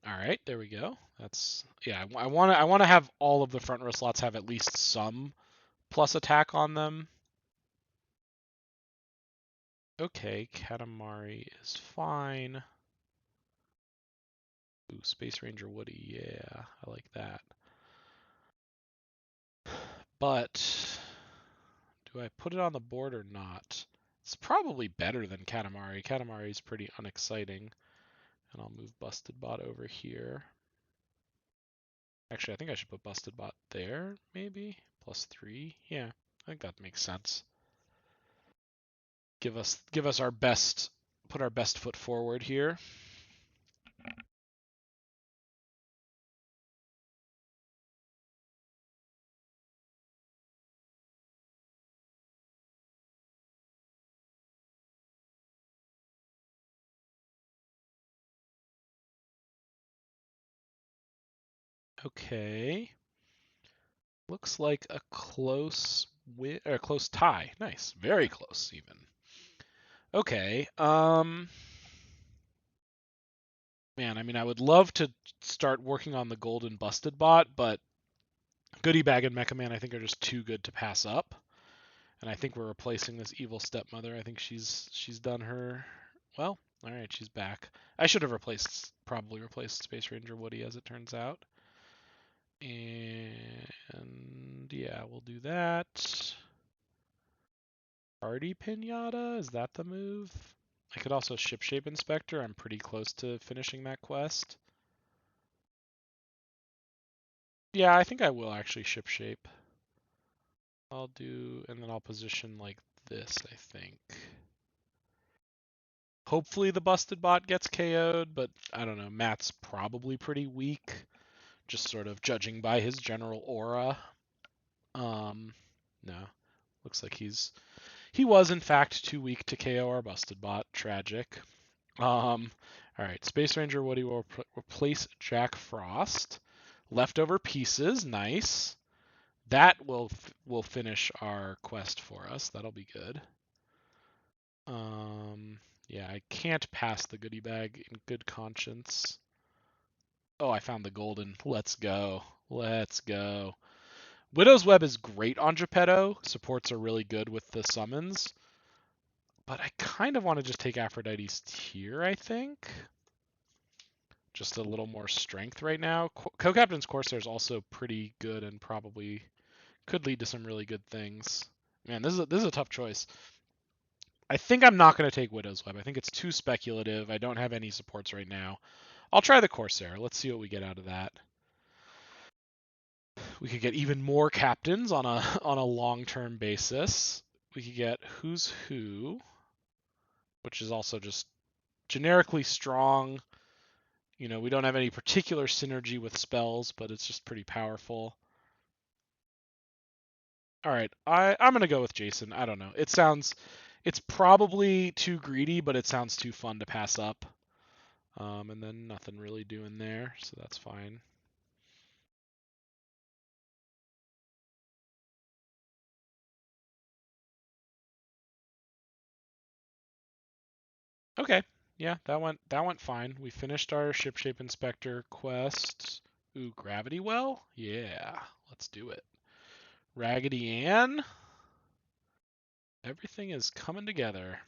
All right, there we go. That's yeah. I want to have all of the front row slots have at least some plus attack on them. Okay, Katamari is fine. Ooh, Space Ranger Woody, yeah, I like that. But do I put it on the board or not? It's probably better than Katamari. Katamari is pretty unexciting. And I'll move Busted Bot over here. Actually, I think I should put Busted Bot there, maybe? +3. Yeah, I think that makes sense. Give us our best, put our best foot forward here. Okay. Looks like a close win or a close tie. Nice. Very close even. Okay. Man, I mean I would love to start working on the golden busted bot, but Goodie Bag and Mecha Man I think are just too good to pass up. And I think we're replacing this evil stepmother. I think she's done her well. All right, she's back. I should have probably replaced Space Ranger Woody as it turns out. And yeah, we'll do that. Party Pinata, is that the move? I could also Shipshape Inspector. I'm pretty close to finishing that quest. Yeah, I think I will actually Shipshape. I'll do, and then I'll position like this, I think. Hopefully the busted bot gets KO'd, but I don't know. Matt's probably pretty weak, just sort of judging by his general aura. No, looks like he was in fact too weak to KO our busted bot. Tragic. All right, Space Ranger Woody will replace Jack Frost. Leftover pieces, nice. That will finish our quest for us. That'll be good. Yeah, I can't pass the goodie bag in good conscience. Oh, I found the golden. Let's go. Let's go. Widow's Web is great on Geppetto. Supports are really good with the summons. But I kind of want to just take Aphrodite's Tear, I think. Just a little more strength right now. Co-Captain's Corsair is also pretty good and probably could lead to some really good things. Man, this is a tough choice. I think I'm not going to take Widow's Web. I think it's too speculative. I don't have any supports right now. I'll try the Corsair. Let's see what we get out of that. We could get even more captains on a on a long-term basis. We could get Who's Who, which is also just generically strong. You know, we don't have any particular synergy with spells, but it's just pretty powerful. All right, I'm gonna go with Jason. I don't know. It's probably too greedy, but it sounds too fun to pass up. And then nothing really doing there, so that's fine. Okay. Yeah, that went fine. We finished our shipshape inspector quest. Ooh, gravity well? Yeah, let's do it. Raggedy Ann. Everything is coming together.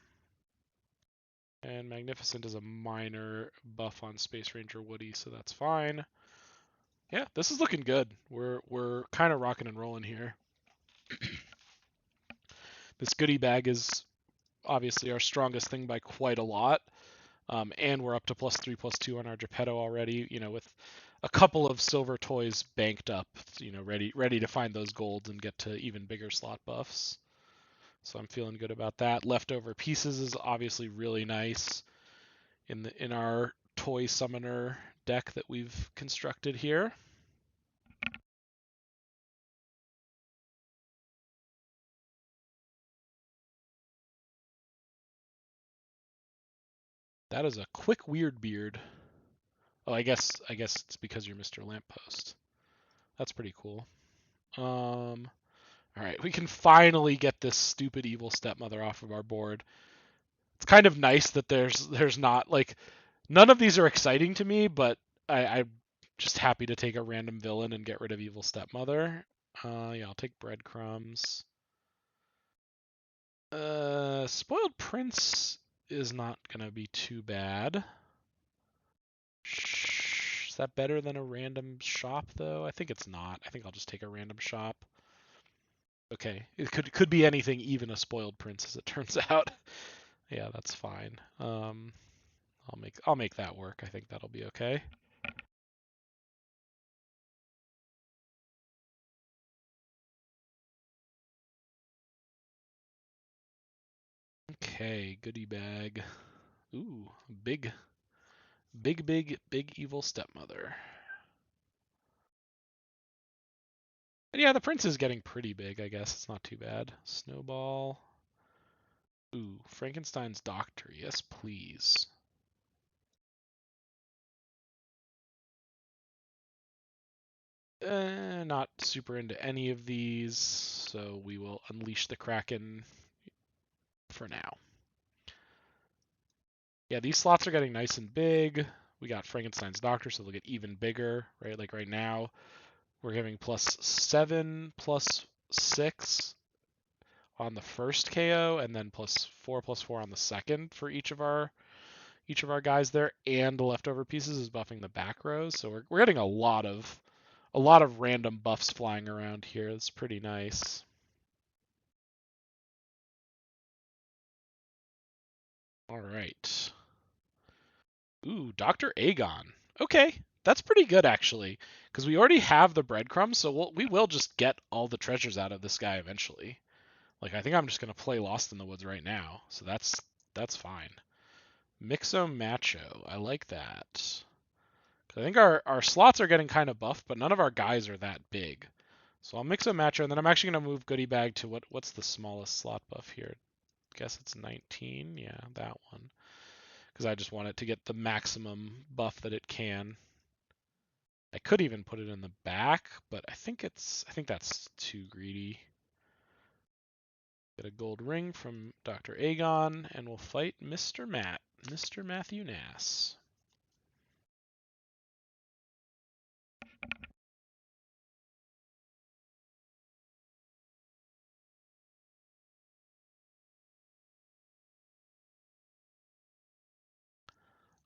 And Magnificent is a minor buff on Space Ranger Woody, so that's fine. Yeah, this is looking good. We're kind of rocking and rolling here. This goodie bag is obviously our strongest thing by quite a lot. And we're up to +3, +2 on our Geppetto already, with a couple of silver toys banked up, ready to find those golds and get to even bigger slot buffs. So I'm feeling good about that. Leftover pieces is obviously really nice in our toy summoner deck that we've constructed here. That is a quick weird beard. Oh, I guess it's because you're Mr. Lamppost. That's pretty cool. All right, we can finally get this stupid evil stepmother off of our board. It's kind of nice that there's not like none of these are exciting to me, but I'm just happy to take a random villain and get rid of evil stepmother. Yeah, I'll take breadcrumbs. Spoiled prince is not gonna be too bad. Is that better than a random shop though? I think it's not. I think I'll just take a random shop. Okay, it could be anything, even a spoiled prince, as it turns out. Yeah, that's fine. I'll make that work. I think that'll be okay. Okay, goodie bag. Ooh, big, big evil stepmother. And yeah, the prince is getting pretty big. I guess it's not too bad. Snowball. Ooh, Frankenstein's doctor. Yes, please. Not super into any of these, so we will unleash the Kraken for now. Yeah, these slots are getting nice and big. We got Frankenstein's doctor, so they'll get even bigger, right? Like right now, we're giving +7, +6 on the first KO, and then +4 on the second for each of our guys there, and the leftover pieces is buffing the back rows. So we're getting a lot of random buffs flying around here. It's pretty nice. All right. Ooh, Dr. Aegon. Okay, that's pretty good actually, because we already have the breadcrumbs, so we will just get all the treasures out of this guy eventually. Like I think I'm just gonna play Lost in the Woods right now, so that's fine. Mixo Macho, I like that. I think our slots are getting kind of buffed, but none of our guys are that big. So I'll Mixo Macho, and then I'm actually gonna move Goodie Bag to what's the smallest slot buff here? I guess it's 19. Yeah, that one. Because I just want it to get the maximum buff that it can. I could even put it in the back, but I think that's too greedy. Get a gold ring from Dr. Aegon, and we'll fight Mr. Matthew Nass.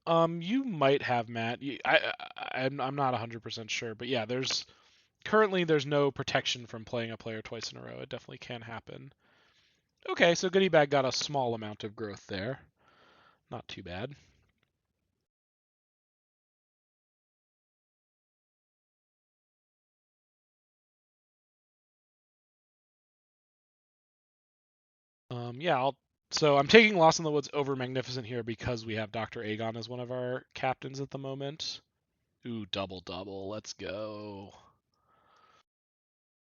You might have Matt. I'm not 100% sure, but yeah, there's no protection from playing a player twice in a row. It definitely can happen. Okay, so Goodie Bag got a small amount of growth there. Not too bad. Yeah, so I'm taking Lost in the Woods over Magnificent here because we have Dr. Aegon as one of our captains at the moment. Ooh, double double. Let's go.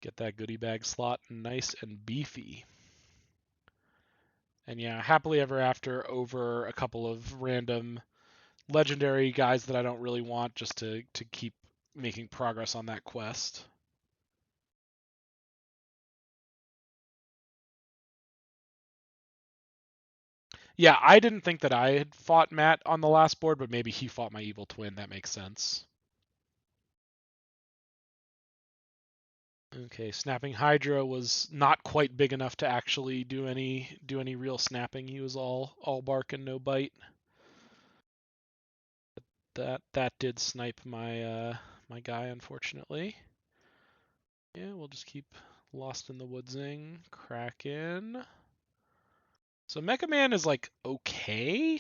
Get that goodie bag slot nice and beefy. And yeah, happily ever after over a couple of random legendary guys that I don't really want, just to keep making progress on that quest. Yeah, I didn't think that I had fought Matt on the last board, but maybe he fought my evil twin. That makes sense. Okay, snapping Hydra was not quite big enough to actually do any real snapping. He was all bark and no bite. That did snipe my guy, unfortunately. Yeah, we'll just keep Lost in the Woodsing, Kraken. So Mecha Man is like okay,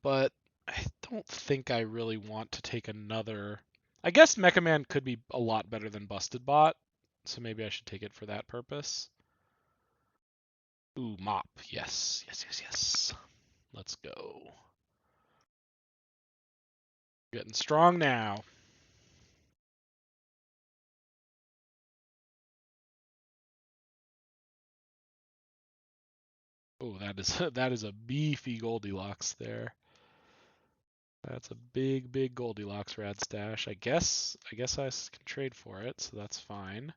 but I don't think I really want to take another. I guess Mecha Man could be a lot better than Busted Bot, so maybe I should take it for that purpose. Ooh, Mop. Yes, yes, yes, yes. Let's go. Getting strong now. Oh, that is that is a beefy Goldilocks there. That's a big, big Goldilocks rad stash. I guess I can trade for it, so that's fine.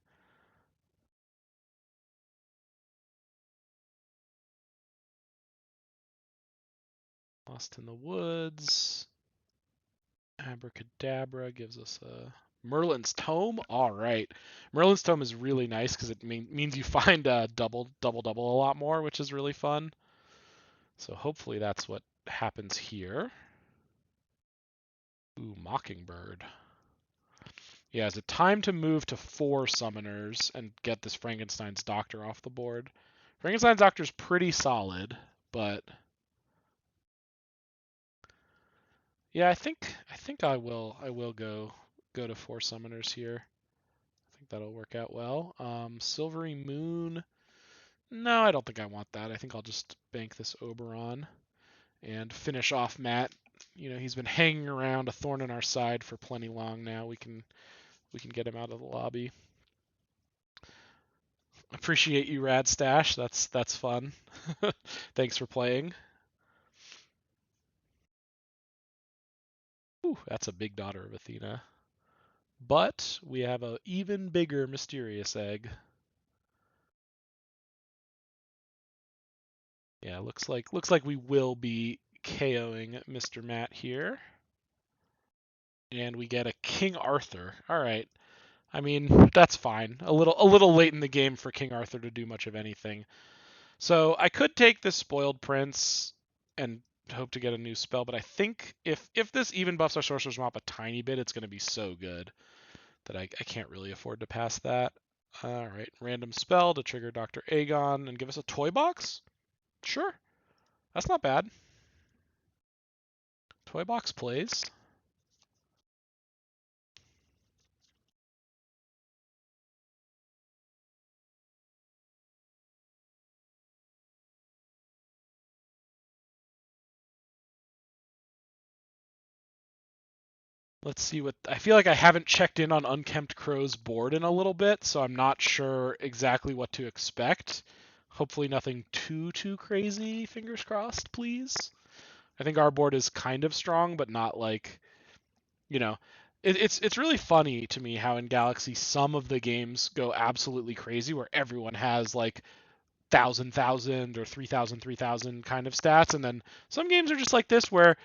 Lost in the Woods. Abracadabra gives us a Merlin's Tome. All right, Merlin's Tome is really nice because it means you find double, double, double a lot more, which is really fun. So hopefully that's what happens here. Ooh, Mockingbird. Yeah, is it time to move to 4 summoners and get this Frankenstein's Doctor off the board? Frankenstein's Doctor's pretty solid, but yeah, I think I will go to 4 summoners here. I think that'll work out well. Silvery Moon. No, I don't think I want that. I think I'll just bank this Oberon and finish off Matt. You know, he's been hanging around a thorn in our side for plenty long now. We can get him out of the lobby. Appreciate you, Rad Stash. That's fun. Thanks for playing. Ooh, that's a big Daughter of Athena. But we have an even bigger Mysterious Egg. Yeah, looks like we will be KOing Mr. Matt here. And we get a King Arthur. All right. I mean, that's fine. A little late in the game for King Arthur to do much of anything. So I could take this Spoiled Prince and hope to get a new spell, but I think if this even buffs our Sorcerer's Mop a tiny bit, it's going to be so good that I can't really afford to pass that. All right, random spell to trigger Dr. Aegon and give us a toy box? Sure, that's not bad. Toy box plays. Let's see what I feel like I haven't checked in on Unkempt Crow's board in a little bit, so I'm not sure exactly what to expect. Hopefully nothing too crazy, fingers crossed, please. I think our board is kind of strong, but not like, you know, it's really funny to me how in Galaxy some of the games go absolutely crazy where everyone has like 1,000 or 3,000 kind of stats, and then some games are just like this where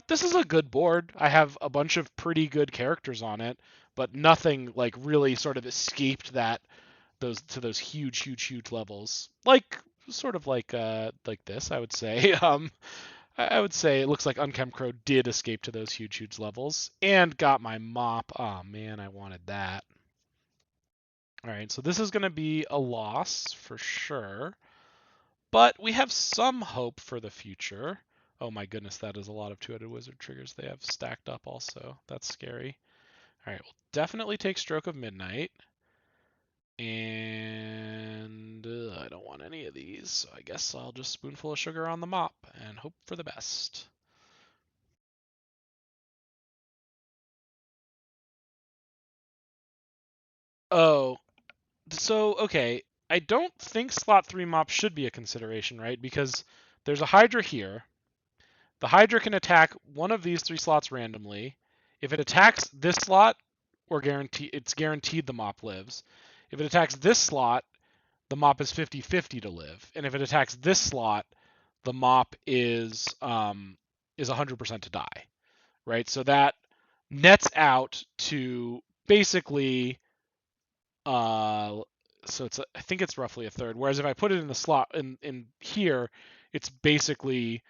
this is a good board. I have a bunch of pretty good characters on it, but nothing like really sort of escaped those huge levels. Like sort of like this, I would say. I would say it looks like Unkempt Crow did escape to those huge levels and got my mop. Oh man, I wanted that. All right, so this is going to be a loss for sure. But we have some hope for the future. Oh my goodness, that is a lot of two-headed wizard triggers they have stacked up also. That's scary. All right, we'll definitely take Stroke of Midnight. And I don't want any of these, so I guess I'll just Spoonful of Sugar on the mop and hope for the best. Oh, so okay. I don't think slot 3 mop should be a consideration, right? Because there's a Hydra here. The Hydra can attack one of these 3 slots randomly. If it attacks this slot, it's guaranteed the mop lives. If it attacks this slot, the mop is 50-50 to live. And if it attacks this slot, the mop is 100% to die, right? So that nets out to basically so I think it's roughly a third. Whereas if I put it in the slot in here, it's basically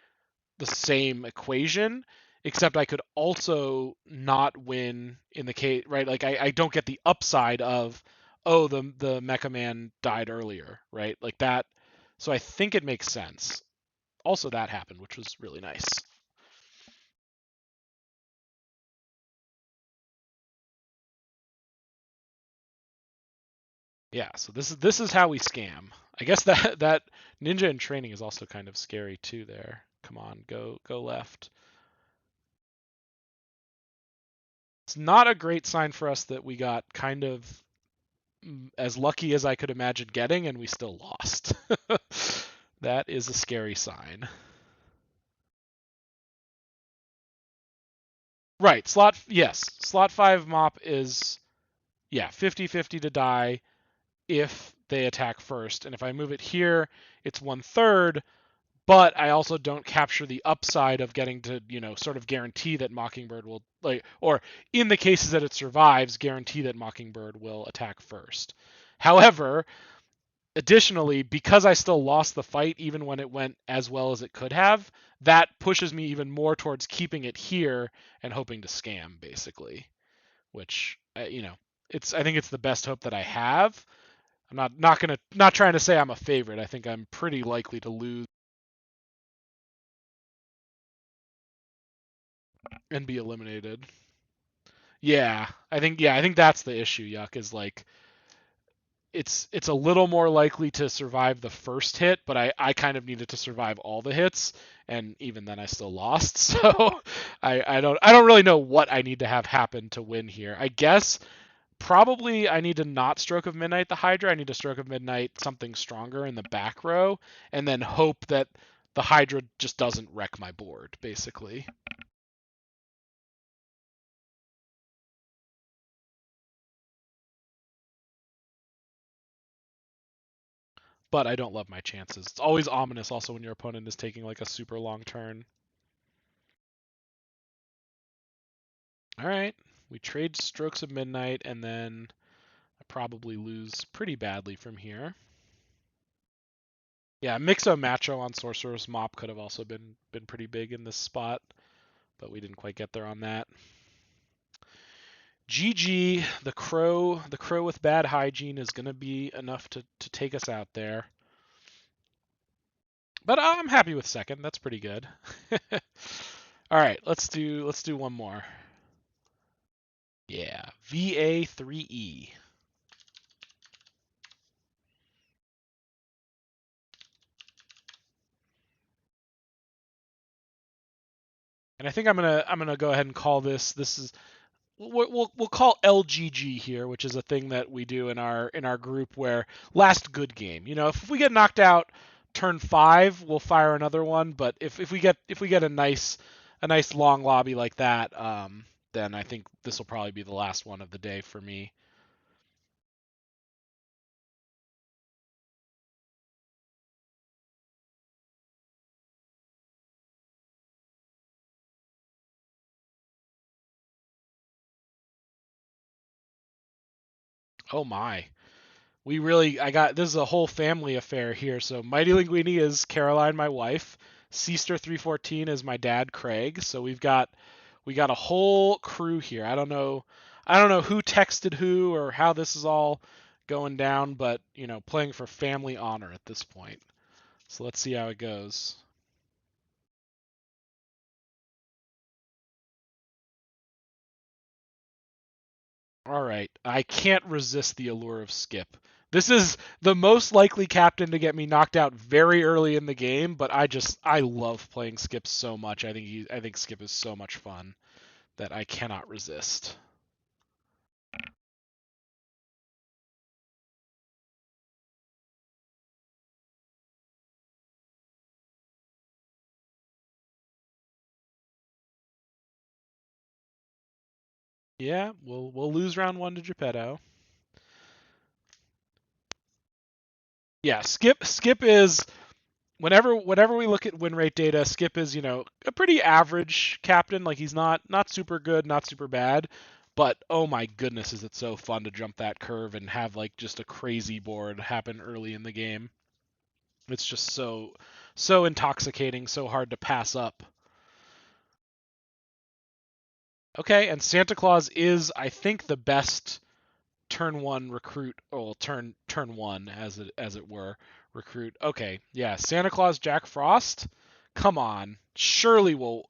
the same equation, except I could also not win in the case, right? Like I don't get the upside of, oh, the Mecha Man died earlier, right? Like that. So I think it makes sense. Also, that happened, which was really nice. Yeah, so this is how we scam. I guess that ninja in training is also kind of scary too there. Come on, go left. It's not a great sign for us that we got kind of as lucky as I could imagine getting and we still lost. That is a scary sign. Right, yes, slot 5 mop is yeah, 50-50 to die if they attack first. And if I move it here, it's 1/3, but I also don't capture the upside of getting to, sort of guarantee that Mockingbird will, like, or in the cases that it survives, guarantee that Mockingbird will attack first. However, additionally, because I still lost the fight even when it went as well as it could have, that pushes me even more towards keeping it here and hoping to scam, basically. Which, I think it's the best hope that I have. I'm not trying to say I'm a favorite. I think I'm pretty likely to lose and be eliminated. I think that's the issue, Yuck, is like it's a little more likely to survive the first hit, but I kind of needed to survive all the hits, and even then I still lost. So I don't really know what I need to have happen to win here. I guess probably I need to not Stroke of Midnight the Hydra. I need to Stroke of Midnight something stronger in the back row, and then hope that the Hydra just doesn't wreck my board, basically. But I don't love my chances. It's always ominous also when your opponent is taking like a super long turn. All right. We trade Strokes of Midnight, and then I probably lose pretty badly from here. Yeah, Mixo Macho on Sorcerer's Mop could have also been pretty big in this spot, but we didn't quite get there on that. GG, the crow with bad hygiene is going to be enough to take us out there. But I'm happy with second. That's pretty good. All right, let's do one more. Yeah, VA3E. And I think I'm gonna go ahead and call this is we'll call LGG here, which is a thing that we do in our group where last good game. If we get knocked out turn 5, we'll fire another one. But if we get a nice long lobby like that, then I think this will probably be the last one of the day for me. Oh my. This is a whole family affair here. So Mighty Linguini is Caroline, my wife. Seaster 314 is my dad, Craig. So we got a whole crew here. I don't know who texted who or how this is all going down, but playing for family honor at this point. So let's see how it goes. All right, I can't resist the allure of Skip. This is the most likely captain to get me knocked out very early in the game, but I love playing Skip so much. I think Skip is so much fun that I cannot resist. Yeah, we'll lose round 1 to Geppetto. Yeah, Skip is whenever we look at win rate data, Skip is, a pretty average captain. Like he's not super good, not super bad, but oh my goodness, is it so fun to jump that curve and have like just a crazy board happen early in the game. It's just so intoxicating, so hard to pass up. Okay, and Santa Claus is, I think, the best turn one recruit, or turn one as it were, recruit. Okay, yeah, Santa Claus Jack Frost. Come on, surely we'll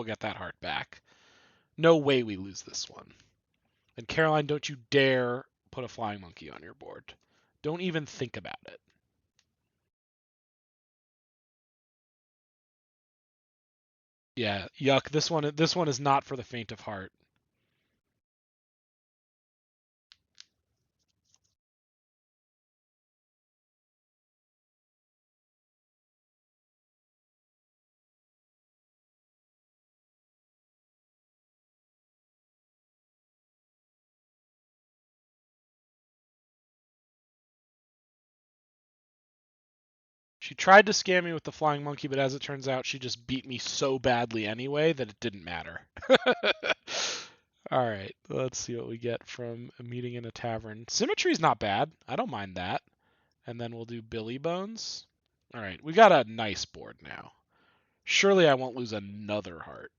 get that heart back. No way we lose this one. And Caroline, don't you dare put a flying monkey on your board. Don't even think about it. Yeah, yuck. This one is not for the faint of heart. She tried to scam me with the flying monkey, but as it turns out, she just beat me so badly anyway that it didn't matter. All right, let's see what we get from a meeting in a tavern. Symmetry's not bad. I don't mind that. And then we'll do Billy Bones. All right, we got a nice board now. Surely I won't lose another heart.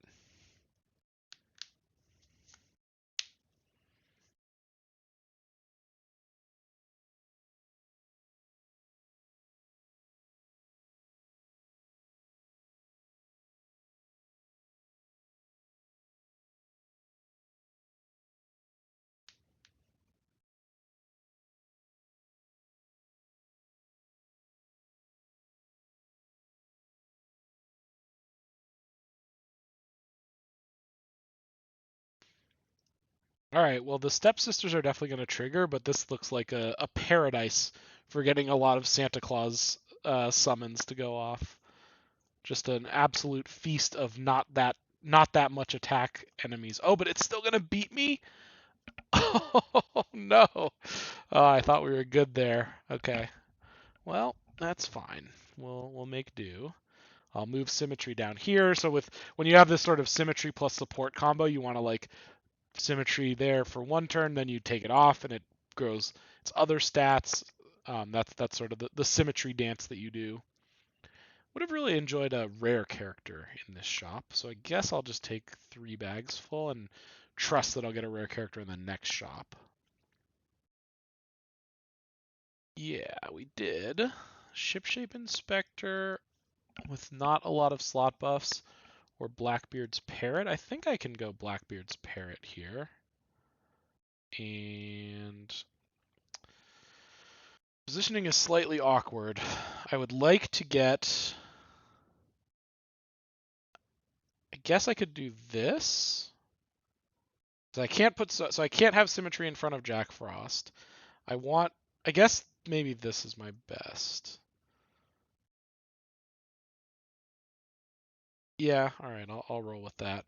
All right, well, the stepsisters are definitely going to trigger, but this looks like a paradise for getting a lot of Santa Claus summons to go off. Just an absolute feast of not that much attack enemies. Oh, but it's still gonna beat me. Oh no! Oh, I thought we were good there. Okay. Well, that's fine. We'll make do. I'll move symmetry down here. So when you have this sort of symmetry plus support combo, you want to like symmetry there for one turn, then you take it off and it grows its other stats. That's sort of the symmetry dance that you do. Would have really enjoyed a rare character in this shop, so I guess I'll just take 3 bags full and trust that I'll get a rare character in the next shop. Yeah, we did. Shipshape Inspector with not a lot of slot buffs, or Blackbeard's Parrot. I think I can go Blackbeard's Parrot here. And positioning is slightly awkward. I would like to get... I guess I could do this. So I can't have symmetry in front of Jack Frost. I guess maybe this is my best. Yeah, all right, I'll roll with that.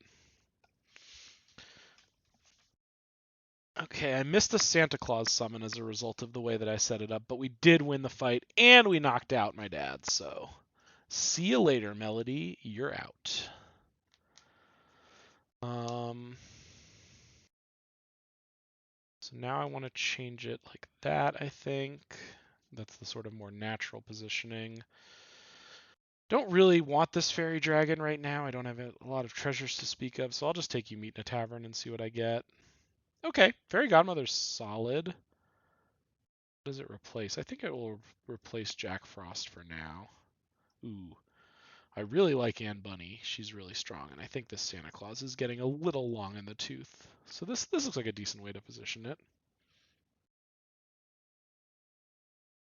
Okay, I missed a Santa Claus summon as a result of the way that I set it up, but we did win the fight and we knocked out my dad, so see you later, Melody. You're out. So now I want to change it like that, I think. That's the sort of more natural positioning. Don't really want this fairy dragon right now. I don't have a lot of treasures to speak of, so I'll just take you meet in a tavern and see what I get. Okay, fairy godmother's solid. What does it replace? I think it will replace Jack Frost for now. Ooh, I really like Anne Bunny. She's really strong, and I think this Santa Claus is getting a little long in the tooth. So this looks like a decent way to position it.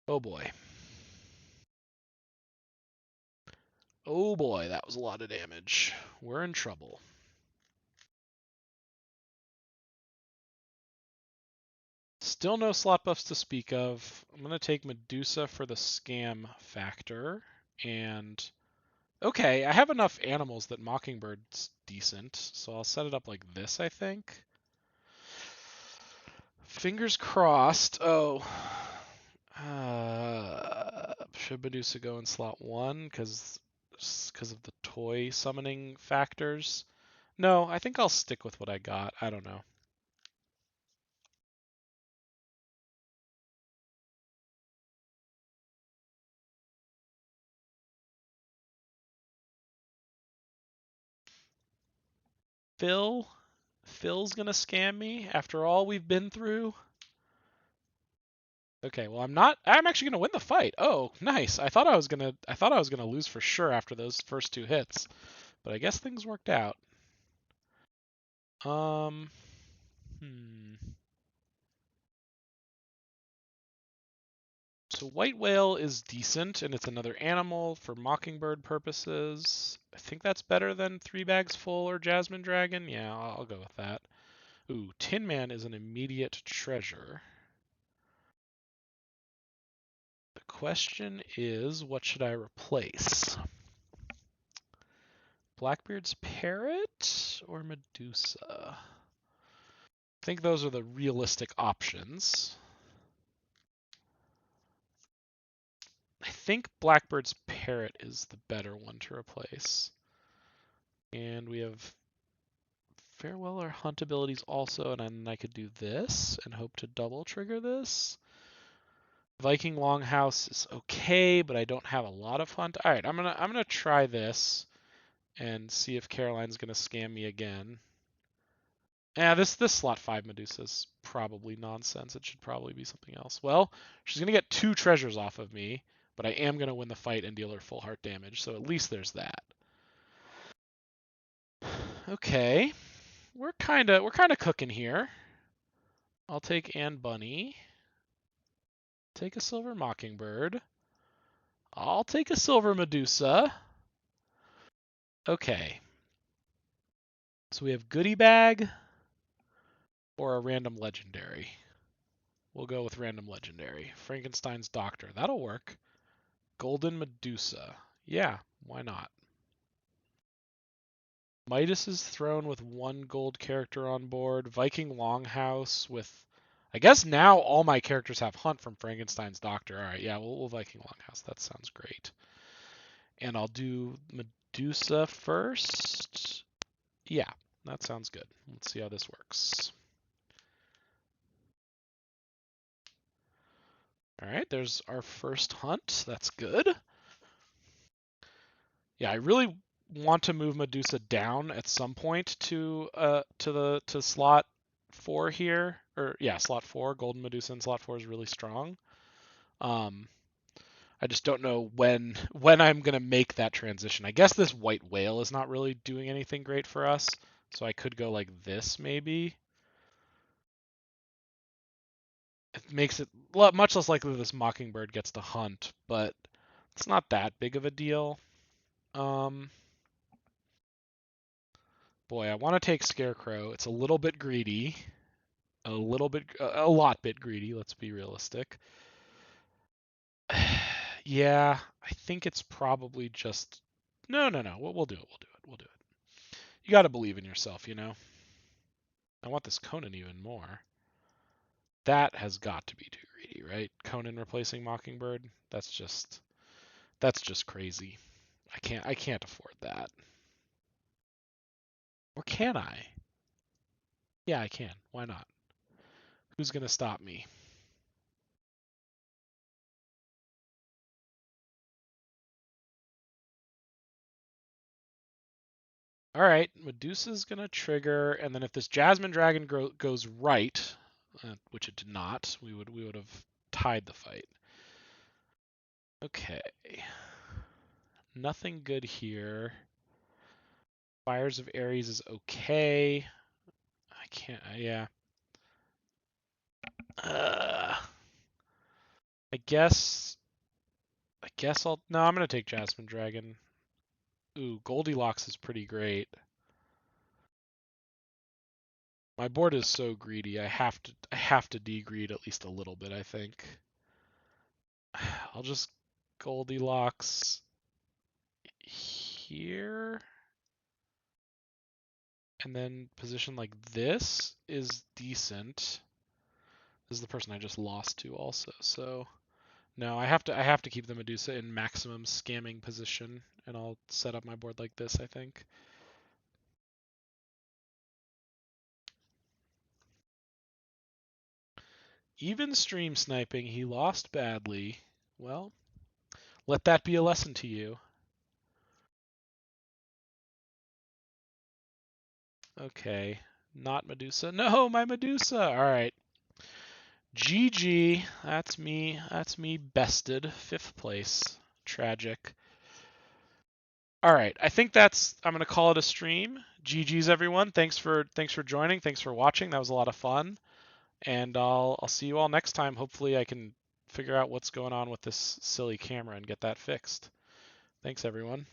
Oh boy. Oh boy, that was a lot of damage. We're in trouble. Still no slot buffs to speak of. I'm going to take Medusa for the scam factor. And okay, I have enough animals that Mockingbird's decent, so I'll set it up like this, I think. Fingers crossed. Oh. Should Medusa go in slot 1 because of the toy summoning factors? No, I think I'll stick with what I got. I don't know. Phil's gonna scam me after all we've been through. Okay, well I'm not. I'm actually gonna win the fight. Oh, nice. I thought I was gonna lose for sure after those first 2 hits, but I guess things worked out. Um, hmm. So white whale is decent, and it's another animal for mockingbird purposes. I think that's better than 3 bags full or jasmine dragon. Yeah, I'll go with that. Ooh, Tin Man is an immediate treasure. The question is, what should I replace? Blackbeard's parrot or Medusa? I think those are the realistic options. I think Blackbird's parrot is the better one to replace. And we have farewell or hunt abilities also, and then I could do this and hope to double trigger this. Viking Longhouse is okay, but I don't have a lot of hunt. All right, I'm gonna try this and see if Caroline's gonna scam me again. Yeah, this slot 5 Medusa is probably nonsense. It should probably be something else. Well, she's gonna get 2 treasures off of me, but I am gonna win the fight and deal her full heart damage. So at least there's that. Okay, we're kinda cooking here. I'll take Anne Bunny. Take a silver mockingbird. I'll take a silver Medusa. Okay. So we have goodie bag or a random legendary. We'll go with random legendary. Frankenstein's doctor. That'll work. Golden Medusa. Yeah, why not? Midas's throne with 1 gold character on board. Viking Longhouse with. I guess now all my characters have hunt from Frankenstein's doctor. All right, yeah, we'll Viking Longhouse. That sounds great. And I'll do Medusa first. Yeah, that sounds good. Let's see how this works. All right, there's our first hunt. That's good. Yeah, I really want to move Medusa down at some point to slot 4 here, or yeah, slot 4. Golden Medusa in slot 4 is really strong. I just don't know when I'm gonna make that transition. I guess this white whale is not really doing anything great for us, so I could go like this maybe. It makes it much less likely this mockingbird gets to hunt, but it's not that big of a deal. Um, Boy, I want to take Scarecrow. It's a little bit greedy. A lot bit greedy, let's be realistic. Yeah, I think it's probably just. No, no, no. We'll do it. We'll do it. We'll do it. You got to believe in yourself, you know? I want this Conan even more. That has got to be too greedy, right? Conan replacing Mockingbird? That's just crazy. I can't afford that. Or can I? Yeah, I can. Why not? Who's going to stop me? All right, Medusa's going to trigger, and then if this Jasmine Dragon goes right, which it did not, we would have tied the fight. Okay. Nothing good here. Fires of Ares is okay. I can't, yeah. Uh, I guess no, I'm gonna take Jasmine Dragon. Ooh, Goldilocks is pretty great. My board is so greedy. I have to degreed at least a little bit, I think. I'll just Goldilocks here. And then position like this is decent. This is the person I just lost to also, so No, I have to keep the Medusa in maximum scamming position, and I'll set up my board like this, I think. Even stream sniping, he lost badly. Well, let that be a lesson to you. Okay, not Medusa. No, my Medusa. All right. GG. That's me. That's me bested. 5th place. Tragic. All right. I think I'm going to call it a stream. GG's everyone. Thanks for joining. Thanks for watching. That was a lot of fun. And I'll see you all next time. Hopefully I can figure out what's going on with this silly camera and get that fixed. Thanks everyone.